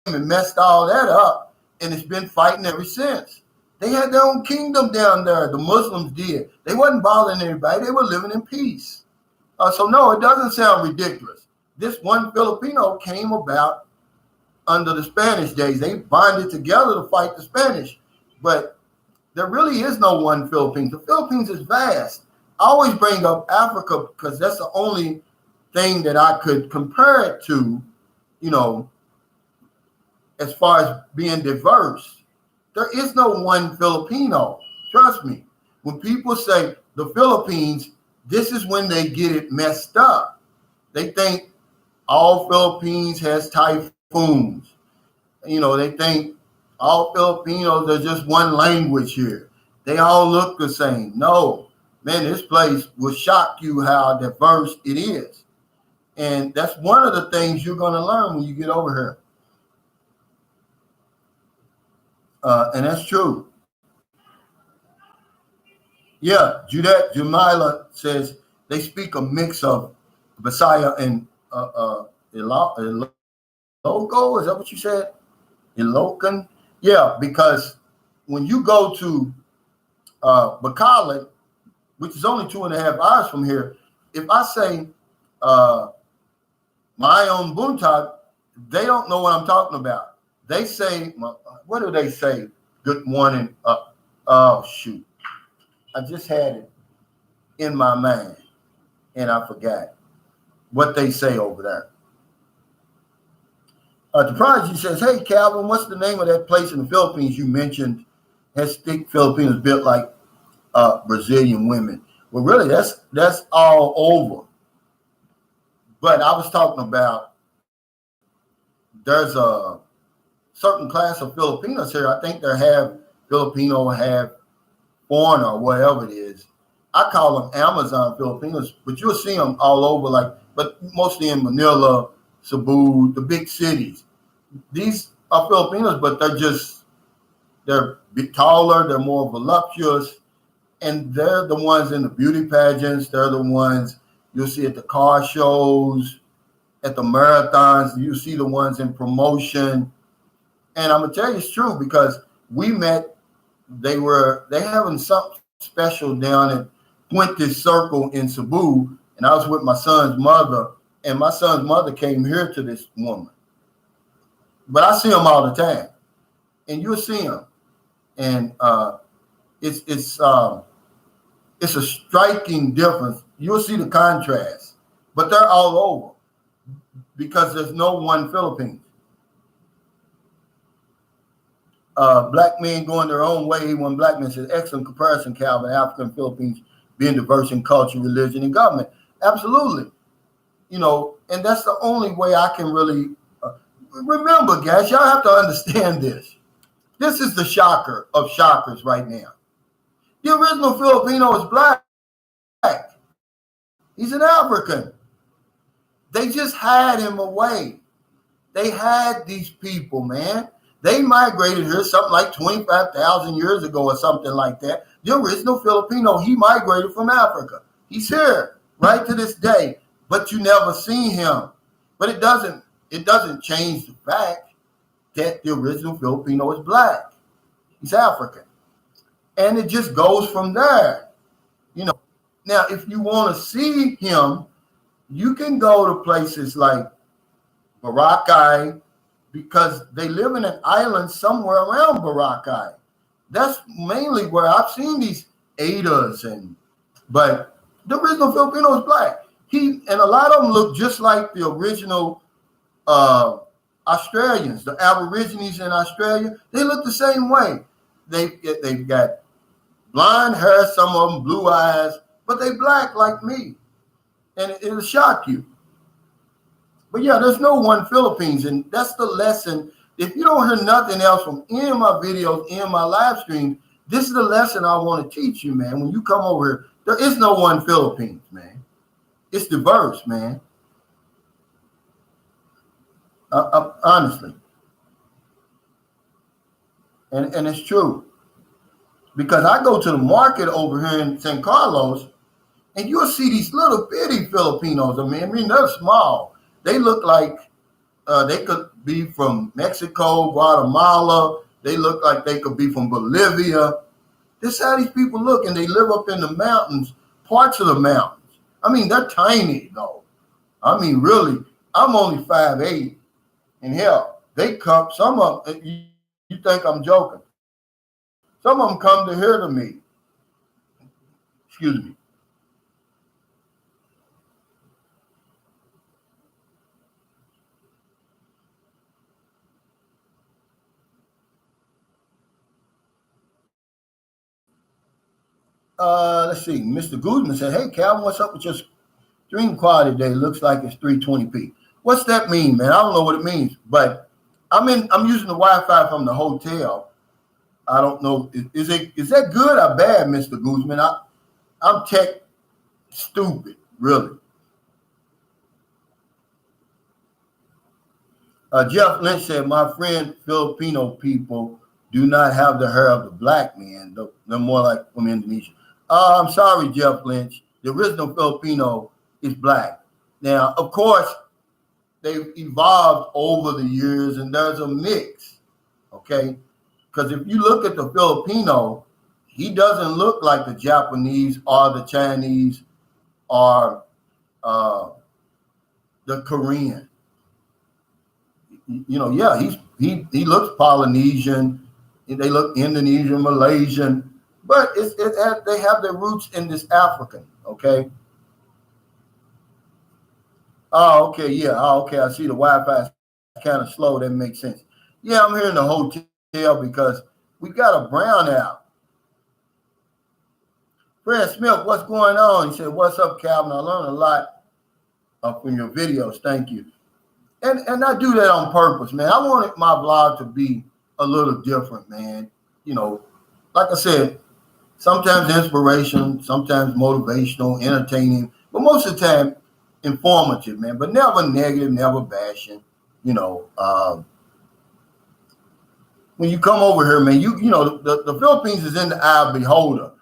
Speaker 1: and messed all that up, and it's been fighting ever since. They had their own kingdom down there. The Muslims did. They wasn't bothering anybody. They were living in peace. So no, it doesn't sound ridiculous. This one Filipino came about under the Spanish days. They bonded together to fight the Spanish. But there really is no one Philippines. The Philippines is vast. I always bring up Africa because that's the only thing that I could compare it to, as far as being diverse. There is no one Filipino. Trust me. When people say the Philippines, this is when they get it messed up. They think all Philippines has typhoons. They think all Filipinos are just one language here. They all look the same. No, man, this place will shock you how diverse it is. And that's one of the things you're going to learn when you get over here. And that's true. Yeah, Judette Jamila says they speak a mix of Messiah and Ilogo. Is that what you said? Ilocan? Yeah, because when you go to Bacala, which is only 2.5 hours from here, if I say my own Buntag, they don't know what I'm talking about. They say, what do they say? Good morning. Oh, shoot. I just had it in my mind and I forgot what they say over there. The Prodigy says, hey, Calvin, what's the name of that place in the Philippines you mentioned has thick Filipinos built like Brazilian women? Well, really, that's all over. But I was talking about there's a certain class of Filipinos here. I think they're half Filipino, half foreigner, or whatever it is. I call them Amazon Filipinos, but you'll see them all over, but mostly in Manila, Cebu, the big cities. These are Filipinos, but they're taller, they're more voluptuous, and they're the ones in the beauty pageants. They're the ones you'll see at the car shows, at the marathons. You see the ones in promotion. And I'm gonna tell you it's true because we met. They having something special down at Puente Circle in Cebu, and I was with my son's mother, and my son's mother came here to this woman. But I see them all the time, and you'll see them, and it's a striking difference. You'll see the contrast, but they're all over because there's no one Philippines. Black men going their own way. One black man says, excellent comparison, Calvin, African Philippines being diverse in culture, religion, and government. Absolutely. And that's the only way I can really remember, guys, y'all have to understand this. This is the shocker of shockers right now. The original Filipino is black. He's an African. They just hide him away. They had these people, man. They migrated here something like 25,000 years ago or something like that. The original Filipino, he migrated from Africa. He's here right to this day, but you never see him. But it doesn't change the fact that the original Filipino is black. He's African. And it just goes from there. Now, if you want to see him, you can go to places like Boracay, because they live in an island somewhere around Boracay. That's mainly where I've seen these Adas, but the original Filipino is black. And a lot of them look just like the original Australians, the Aborigines in Australia. They look the same way. They've got blonde hair, some of them blue eyes, but they black like me, and it'll shock you. But yeah, there's no one Philippines, and that's the lesson. If you don't hear nothing else from any of my videos, any of my live streams, this is the lesson I want to teach you, man. When you come over here, there is no one Philippines, man. It's diverse, man. Honestly. And it's true. Because I go to the market over here in San Carlos, and you'll see these little bitty Filipinos. I mean, they're small. They look like they could be from Mexico, Guatemala. They look like they could be from Bolivia. This is how these people look, and they live up in the mountains, parts of the mountains. I mean, they're tiny, though. I mean, really, I'm only 5'8", and hell, they come, some of them, you think I'm joking. Some of them come to here to me. Excuse me. Let's see. Mr. Guzman said, hey, Calvin, what's up with your stream quality today? Looks like it's 320p. What's that mean, man? I don't know what it means, but I'm using the Wi-Fi from the hotel. I don't know. Is that good or bad, Mr. Guzman? I'm tech stupid, really. Jeff Lynch said, my friend Filipino people do not have the hair of the black man. They're more like from Indonesia. I'm sorry, Jeff Lynch. The original Filipino is black. Now, of course, they've evolved over the years, and there's a mix, okay? Because if you look at the Filipino, he doesn't look like the Japanese or the Chinese or the Korean. You know, yeah, he looks Polynesian. They look Indonesian, Malaysian, but they have their roots in this African, okay? Oh, okay, yeah. Oh, okay, I see the Wi-Fi is kind of slow. That makes sense. Yeah, I'm here in the hotel because we got a brownout. Fred Smith, what's going on? He said, what's up, Calvin? I learned a lot from your videos. Thank you. And I do that on purpose, man. I wanted my vlog to be a little different, man. You know, like I said, sometimes inspiration, sometimes motivational, entertaining, but most of the time informative, man. But never negative, never bashing. You know, when you come over here, man, you know the Philippines is in the eye of the beholder.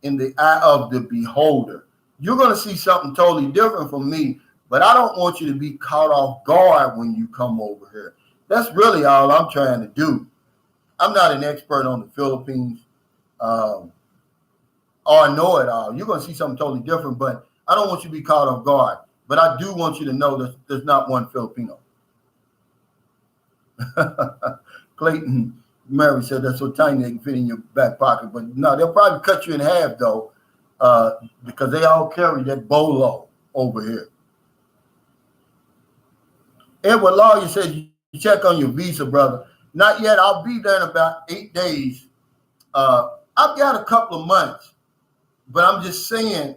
Speaker 1: In the eye of the beholder, you're going to see something totally different from me. But I don't want you to be caught off guard when you come over here. That's really all I'm trying to do. I'm not an expert on the Philippines or know it all. You're going to see something totally different, but I don't want you to be caught off guard. But I do want you to know that there's not one Filipino. Clayton Mary said that's so tiny they can fit in your back pocket. But no, they'll probably cut you in half, though, because they all carry that bolo over here. Edward Lawyer said you check on your visa, brother. Not yet. I'll be there in about 8 days. I've got a couple of months, but I'm just saying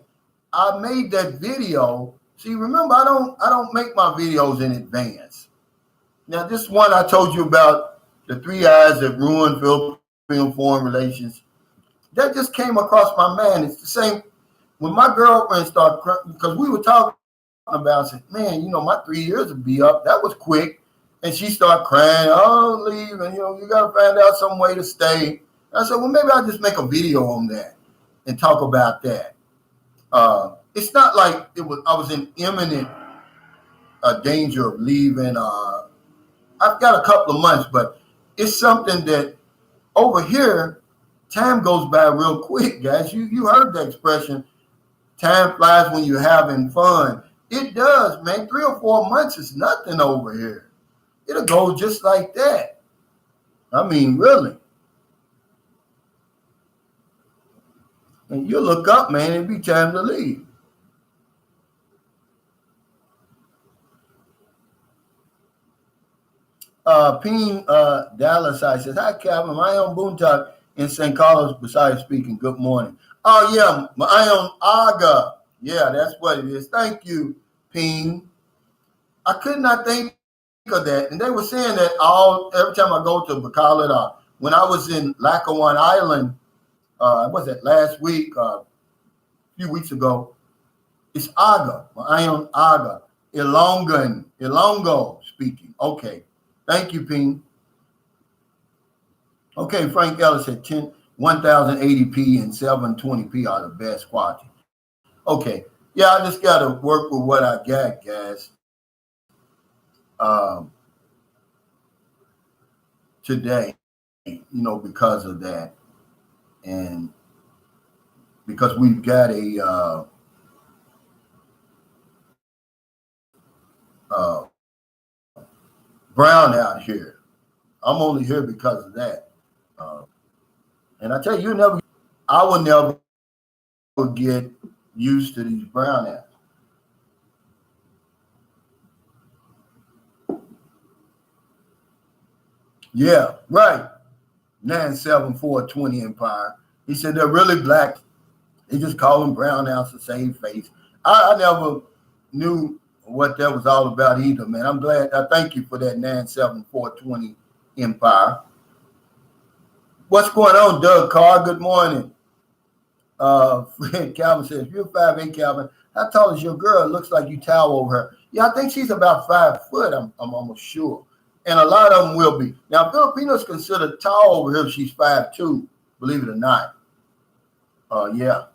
Speaker 1: I made that video. See, remember, I don't make my videos in advance. Now, this one I told you about, the 3 eyes that ruined Philippine foreign relations. That just came across my mind. It's the same when my girlfriend started crying, because we were talking about, I said, man, you know, my 3 years would be up. That was quick. And she started crying, oh, leave, and, you know, you got to find out some way to stay. And I said, well, maybe I'll just make a video on that and talk about that. It's not like I was in imminent danger of leaving. I've got a couple of months, but it's something that over here, time goes by real quick, guys. You heard the expression, time flies when you're having fun. It does, man. 3 or 4 months is nothing over here. It'll go just like that. I mean, really. And you look up, man, it'll be time to leave. Peen Dallas, I says, hi, Calvin. My own Boontalk in St. Carlos, besides speaking. Good morning. Oh, yeah, my own Aga. Yeah, that's what it is. Thank you, Peen. I could not think of that. And they were saying that every time I go to Bacolod, when I was in Lackawanna Island, was that last week, a few weeks ago, it's Aga, my own Aga. Ilongo speaking. Okay. Thank you, Ping. Okay, Frank Ellis said 1080p and 720p are the best quality. Okay. Yeah, I just got to work with what I got, guys. Today, you know, because of that. And because we've got a brown out here. I'm only here because of that. And I tell you, I will never get used to these brownouts. Yeah, right. 97420 Empire. He said they're really black. They just call them brownouts to save face. I never knew what that was all about either, man. I'm glad. I thank you for that 97420 Empire. What's going on, Doug Carr? Good morning. Fred Calvin says, you're 5'8", Calvin. How tall is your girl? It looks like you tower over her. Yeah, I think she's about 5 foot. I'm almost sure. And a lot of them will be. Now, Filipinos considered tall over here. She's 5'2", believe it or not. Yeah.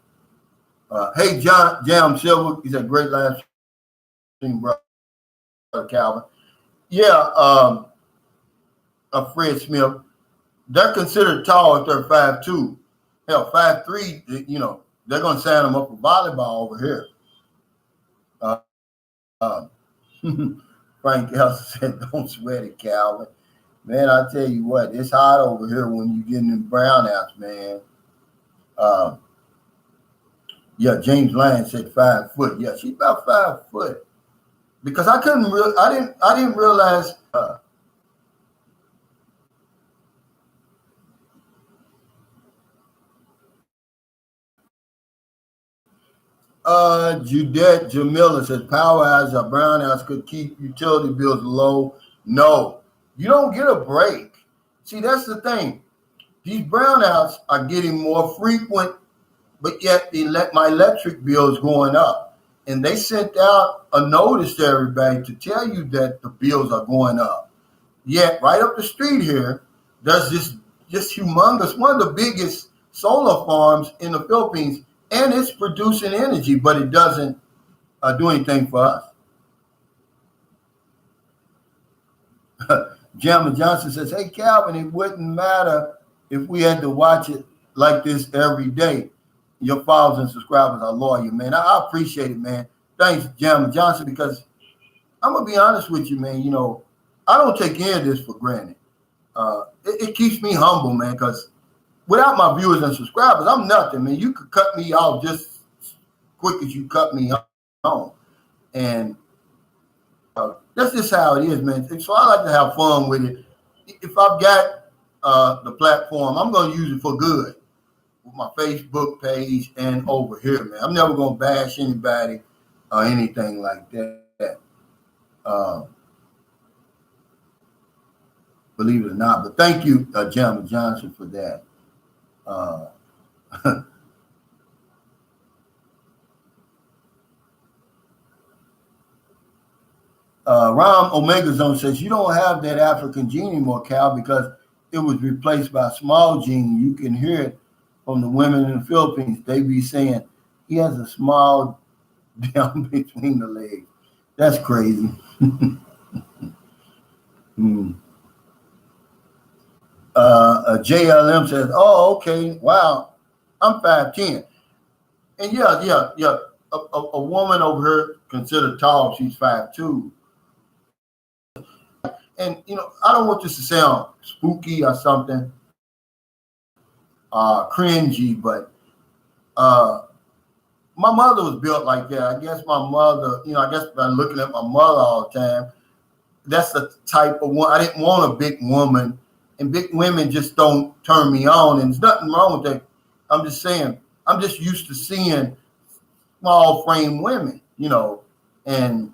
Speaker 1: Hey, John Jam Silver, he's a great live stream, brother Calvin. Yeah, Fred Smith, they're considered tall if they're 5'2". Hell, 5'3", you know, they're going to sign them up for volleyball over here. Frank Elson said, don't sweat it, Calvin. Man, I tell you what, it's hot over here when you get in the brownouts, man. Yeah, James Lyon said 5 foot. Yeah, she's about 5 foot. Because I didn't realize Judette Jamila says power outs or brownouts could keep utility bills low. No, you don't get a break. See, that's the thing. These brownouts are getting more frequent, but yet my electric bill is going up. And they sent out a notice to everybody to tell you that the bills are going up. Yet, right up the street here, there's this just humongous, one of the biggest solar farms in the Philippines, and it's producing energy, but it doesn't do anything for us. Jamma Johnson says, hey, Calvin, it wouldn't matter if we had to watch it like this every day. Your followers and subscribers are loyal, man. I appreciate it, man. Thanks, Jamma Johnson, because I'm going to be honest with you, man. You know, I don't take any of this for granted. It keeps me humble, man, because without my viewers and subscribers, I'm nothing, man. You could cut me off just as quick as you cut me on. And that's just how it is, man. So I like to have fun with it. If I've got the platform, I'm going to use it for good with my Facebook page and over here, man. I'm never going to bash anybody or anything like that. Believe it or not. But thank you, Jamma Johnson, for that. Ram Omega Zone says, you don't have that African gene anymore, Cal, because it was replaced by a small gene. You can hear it from the women in the Philippines. They be saying he has a small down between the legs. That's crazy. JLM says, oh, okay, wow, I'm 5'10". And yeah. A woman over here considered tall, she's 5'2". And, you know, I don't want this to sound spooky or something, cringy, but my mother was built like that. I guess my mother, you know, I guess by looking at my mother all the time, that's the type of one. I didn't want a big woman, and big women just don't turn me on, and there's nothing wrong with that. I'm just saying, I'm just used to seeing small frame women, you know, and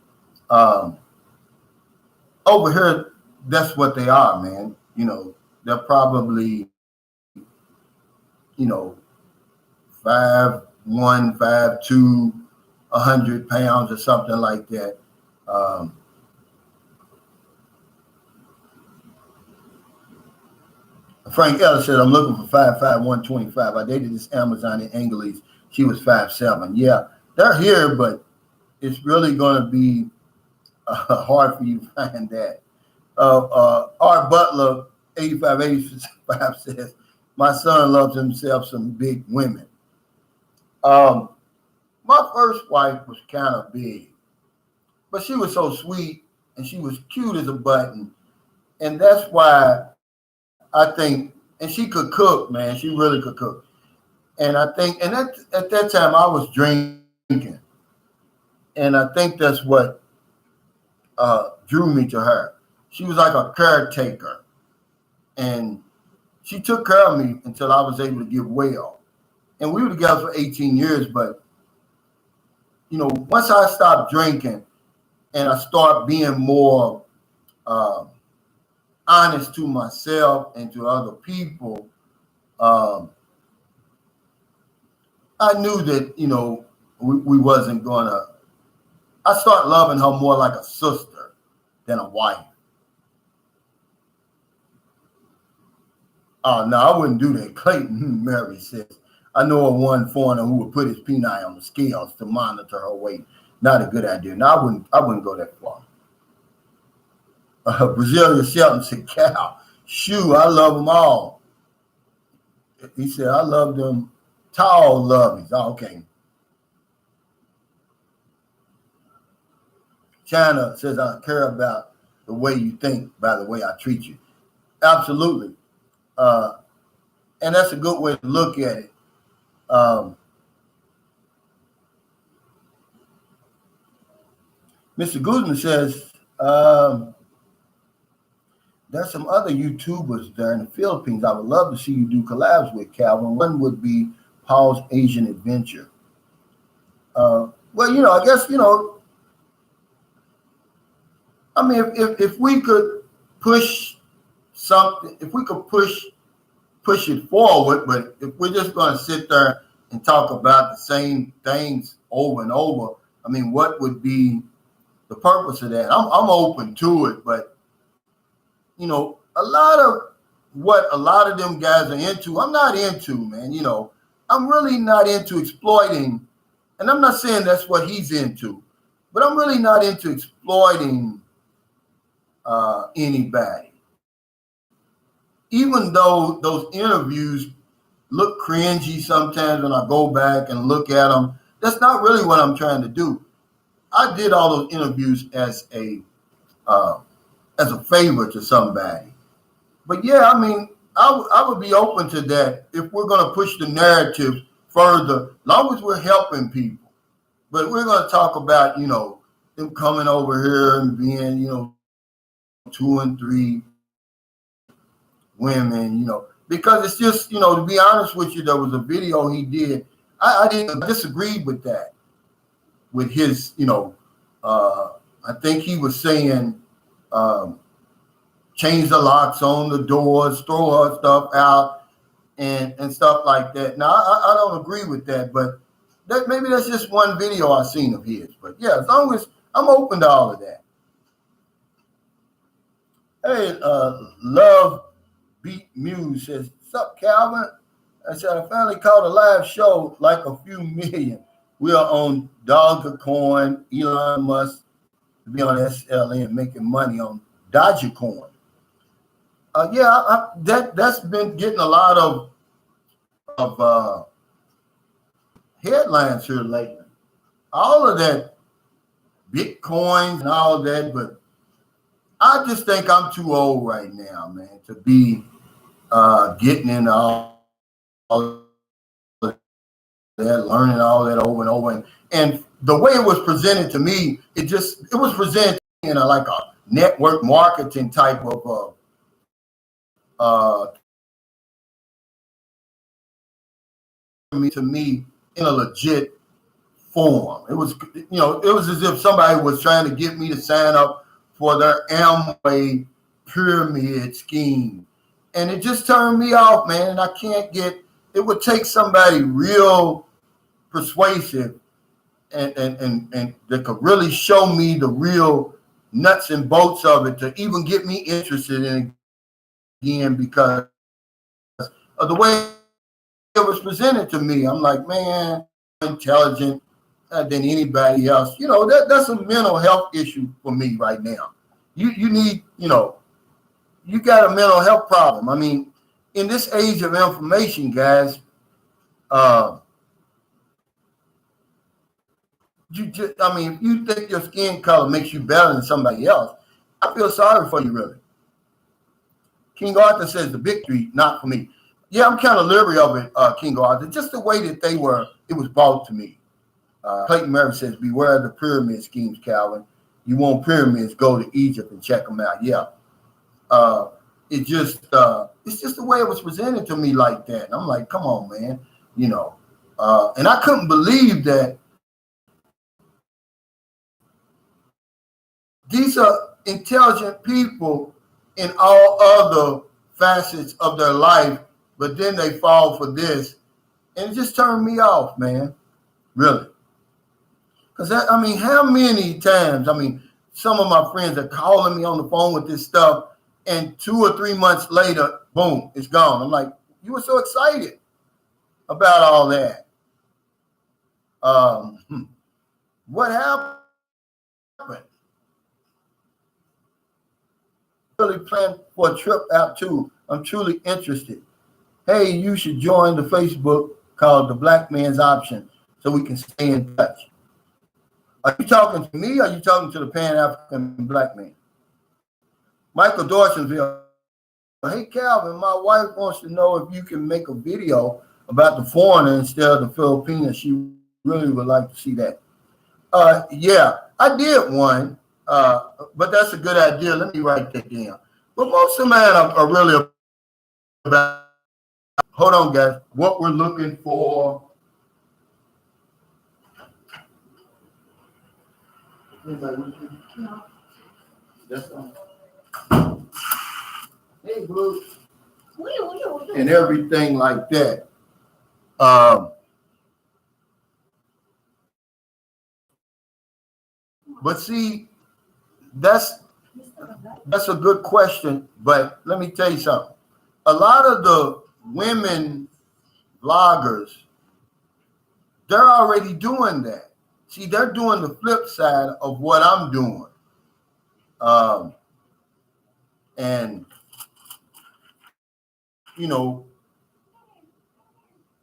Speaker 1: over here, that's what they are, man. You know, they're probably, you know, 5'1", 5'2", 100 pounds or something like that. Frank Ellis said, I'm looking for 5'5", 125. I dated this Amazon in Angeles. She was 5'7". Yeah, they're here, but it's really going to be hard for you to find that. Art Butler, 8585 says, my son loves himself some big women. My first wife was kind of big, but she was so sweet and she was cute as a button. And that's why I think, and she could cook, man. She really could cook. And I think, and at that time I was drinking. And I think that's what drew me to her. She was like a caretaker. And she took care of me until I was able to get well. And we were together for 18 years. But, you know, once I stopped drinking and I started being more honest to myself and to other people, I knew that, you know, we wasn't going to, I started loving her more like a sister than a wife. Oh, no, I wouldn't do that. Clayton Mary says, I know of one foreigner who would put his penile on the scales to monitor her weight. Not a good idea. No, I wouldn't go that far. Brazilian Shelton said, Cal, shoo, I love them all. He said, I love them tall loveys. Oh, okay. China says, I care about the way you think by the way I treat you. Absolutely. And that's a good way to look at it. Mr. Guzman says, there's some other YouTubers there in the Philippines I would love to see you do collabs with, Calvin. One would be Paul's Asian Adventure. Well, I guess, I mean, if we could push something, if we could push it forward, but if we're just going to sit there and talk about the same things over and over, I mean, what would be the purpose of that? I'm open to it, but a lot of what a lot of them guys are into, I'm not into, man. I'm really not into exploiting, and I'm not saying that's what he's into, but I'm really not into exploiting anybody. Even though those interviews look cringy sometimes when I go back and look at them, that's not really what I'm trying to do. I did all those interviews as a favor to somebody. But yeah, I mean, I would be open to that if we're going to push the narrative further, as long as we're helping people. But we're going to talk about, them coming over here and being, 2 and 3 women, because it's just, to be honest with you, there was a video he did. I didn't disagree with that, with his, I think he was saying, change the locks on the doors, throw her stuff out, and stuff like that. Now, I don't agree with that, but maybe that's just one video I've seen of his. But yeah, as long as I'm open to all of that. Hey, Love Beat Muse says, "What's up, Calvin?" I said, I finally caught a live show, like a few million. We are on Dogecoin, Elon Musk to be on SLN making money on Dogecoin. That's been getting a lot of headlines here lately. All of that Bitcoins and all of that, but I just think I'm too old right now, man, to be getting into all that, learning all that over and over. And the way it was presented to me, it was presented in like a network marketing type of to me in a legit form. It was, it was as if somebody was trying to get me to sign up for their Amway pyramid scheme. And it just turned me off, man. And I can't it would take somebody real persuasive and that could really show me the real nuts and bolts of it to even get me interested in it again, because of the way it was presented to me. I'm like, man, intelligent than anybody else. That's a mental health issue for me right now. You need, you got a mental health problem. I mean, in this age of information, guys, if you think your skin color makes you better than somebody else, I feel sorry for you, really. King Arthur says the victory, not for me. Yeah, I'm kind of leery of it, King Arthur. Just the way that it was brought to me. Clayton Murray says, beware of the pyramid schemes, Calvin. You want pyramids, go to Egypt and check them out. Yeah. It's just the way it was presented to me like that. And I'm like, come on, man. And I couldn't believe that these are intelligent people in all other facets of their life, but then they fall for this. And it just turned me off, man. Really. Because, how many times, some of my friends are calling me on the phone with this stuff, and 2 or 3 months later, boom, it's gone. I'm like, you were so excited about all that. What happened? Really plan for a trip out too. I'm truly interested. Hey, you should join the Facebook called The Black Man's Option so we can stay in touch. Are you talking to me or are you talking to the Pan-African black man? Michael Dorsonville. Hey, Calvin, my wife wants to know if you can make a video about the foreigner instead of the Filipino. She really would like to see that. Yeah, I did one, but that's a good idea. Let me write that down. But most of mine are really about, hold on, guys, what we're looking for. Hey, Blue. And everything like that. But see, that's a good question. But let me tell you something. A lot of the women vloggers, they're already doing that. See, they're doing the flip side of what I'm doing. And, you know,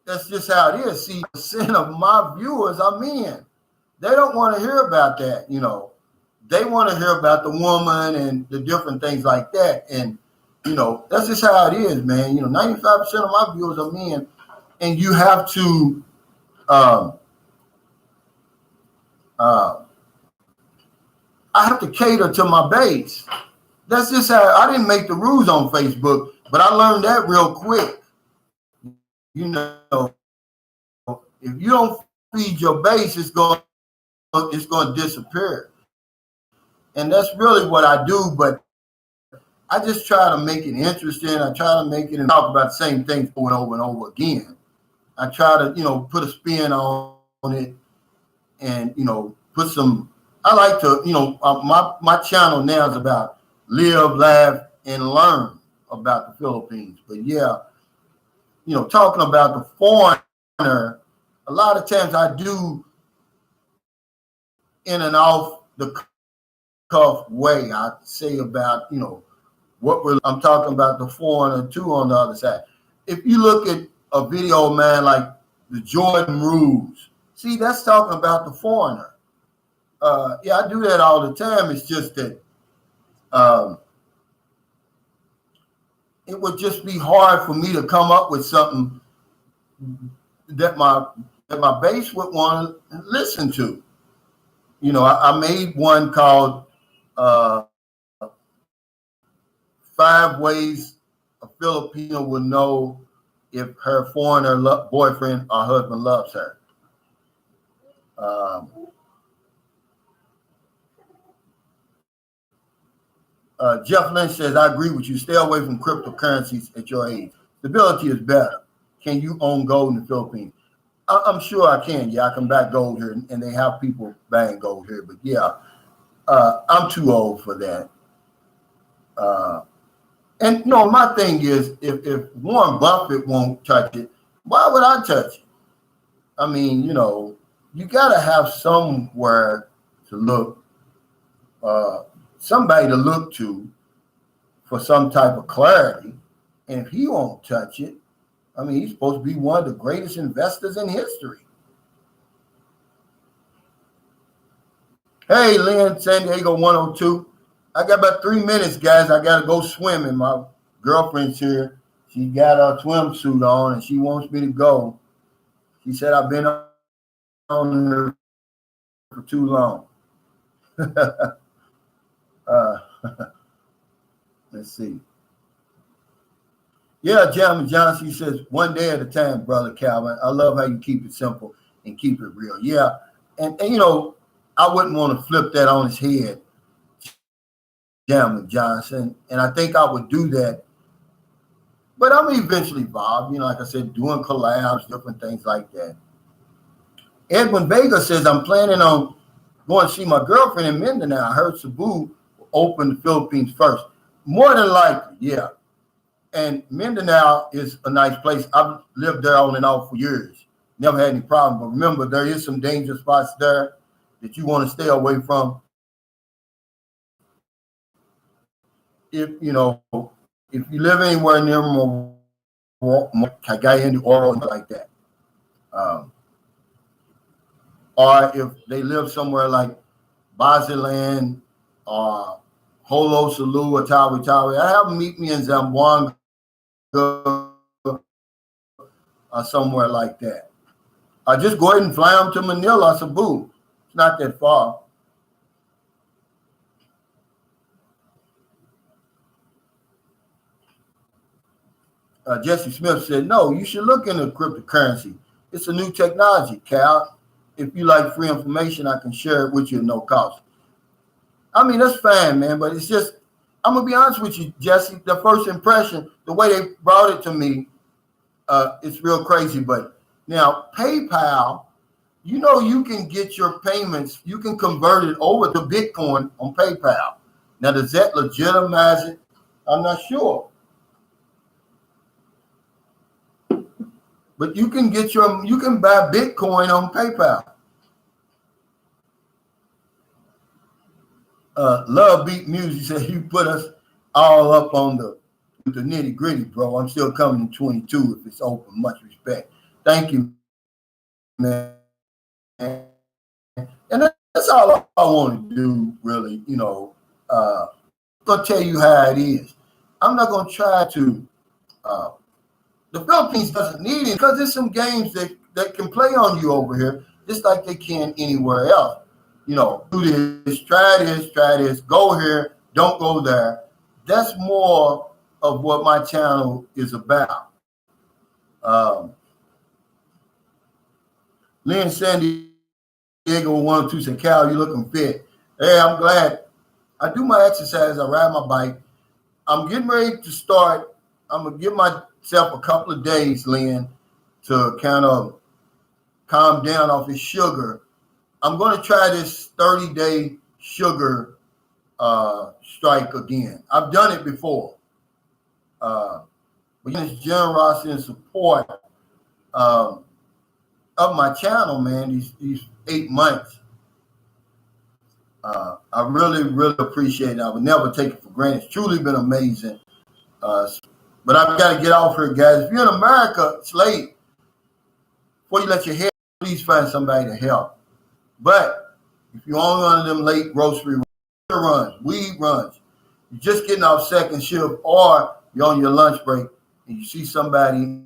Speaker 1: that's just how it is. See, percent of my viewers are men. They don't want to hear about that, you know. They want to hear about the woman and the different things like that. And, you know, that's just how it is, man. You know, 95% of my viewers are men. And you have to I have to cater to my base. That's just how I didn't make the rules on Facebook, but I learned that real quick. You know, if you don't feed your base, it's going to disappear. And that's really what I do, but I just try to make it interesting. I try to make it and talk about the same things over and over again. I try to, you know, put a spin on it and, you know, put some, I like to, you know, my channel now is about live, laugh, and learn about the Philippines. But yeah, you know, talking about the foreigner, a lot of times I do in and off the cuff way. I say about, you know, I'm talking about the foreigner too on the other side. If you look at a video, man, like the Jordan rules, see, that's talking about the foreigner. Yeah, I do that all the time. It's just that it would just be hard for me to come up with something that my base would want to listen to. You know, I made one called 5 Ways a Filipino will know if her foreigner boyfriend or husband loves her. Jeff Lynch says, I agree with you. Stay away from cryptocurrencies at your age. Stability is better. Can you own gold in the Philippines? I'm sure I can. Yeah, I can buy gold here, and they have people buying gold here. But yeah, I'm too old for that. And no, my thing is, if Warren Buffett won't touch it, why would I touch it? I mean, you know, you got to have somewhere to look, somebody to look to for some type of clarity. And if he won't touch it, I mean, he's supposed to be one of the greatest investors in history. Hey, Lynn, San Diego 102. I got about 3 minutes, guys. I got to go swimming. My girlfriend's here. She got a swimsuit on, and she wants me to go. She said I've been on her for too long. Let's see. Yeah, Jeremy Johnson, he says, one day at a time, Brother Calvin. I love how you keep it simple and keep it real. Yeah, and you know, I wouldn't want to flip that on his head, Jeremy Johnson, and I think I would do that. But I'm eventually involved, you know, like I said, doing collabs, different things like that. Edwin Vega says, I'm planning on going to see my girlfriend in Mindanao. I heard Cebu will open the Philippines first. More than likely, yeah. And Mindanao is a nice place. I've lived there on and off for years. Never had any problem. But remember, there is some danger spots there that you want to stay away from. If if you live anywhere near Cagayan or like that, or if they live somewhere like Basilan or Holo Salu or Tawi Tawi, I have them meet me in Zamboanga or somewhere like that. I just go ahead and fly them to Manila or Cebu. It's not that far. Jesse Smith said, no, you should look into cryptocurrency. It's a new technology, Cal. If you like free information, I can share it with you at no cost. I mean, that's fine, man, but it's just, I'm going to be honest with you, Jesse. The first impression, the way they brought it to me, it's real crazy. But now, PayPal, you can get your payments, you can convert it over to Bitcoin on PayPal. Now, does that legitimize it? I'm not sure. But you can buy Bitcoin on PayPal. Love Beat Music said you put us all up on the nitty gritty, bro. I'm still coming in 22 if it's open. Much respect. Thank you, man. And that's all I want to do, really. I'm gonna tell you how it is. I'm not gonna try to. The Philippines doesn't need it because there's some games that can play on you over here, just like they can anywhere else. Do this, try this, go here, don't go there. That's more of what my channel is about. Lynn San Diego 102 said, Cal, you looking fit. Hey, I'm glad. I do my exercise, I ride my bike. I'm getting ready to start. I'm going to give myself a couple of days, Lynn, to kind of calm down off this sugar. I'm going to try this 30-day sugar strike again. I've done it before. But this generosity and support of my channel, man, these 8 months, I really, really appreciate it. I would never take it for granted. It's truly been amazing. But I've got to get off here, guys. If you're in America, it's late. Before you let your hair, please find somebody to help. But if you're on one of them late grocery runs, weed runs, you're just getting off second shift, or you're on your lunch break and you see somebody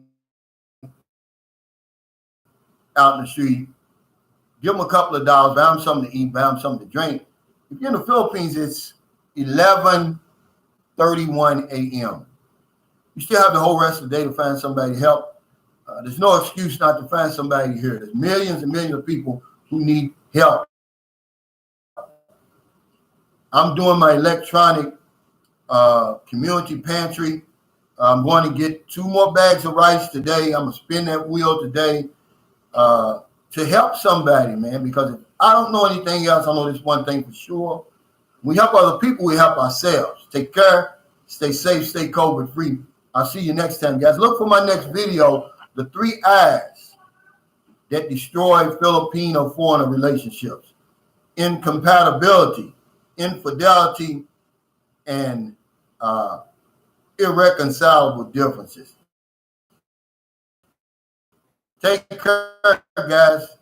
Speaker 1: out in the street, give them a couple of dollars, buy them something to eat, buy them something to drink. If you're in the Philippines, it's 11:31 a.m. You still have the whole rest of the day to find somebody to help. There's no excuse not to find somebody here. There's millions and millions of people who need help. I'm doing my electronic community pantry. I'm going to get 2 more bags of rice today. I'm going to spin that wheel today to help somebody, man, because if I don't know anything else, I know this one thing for sure. We help other people, we help ourselves. Take care, stay safe, stay COVID free. I'll see you next time, guys. Look for my next video, the 3 I's that destroy Filipino foreigner relationships: incompatibility, infidelity, and irreconcilable differences. Take care, guys.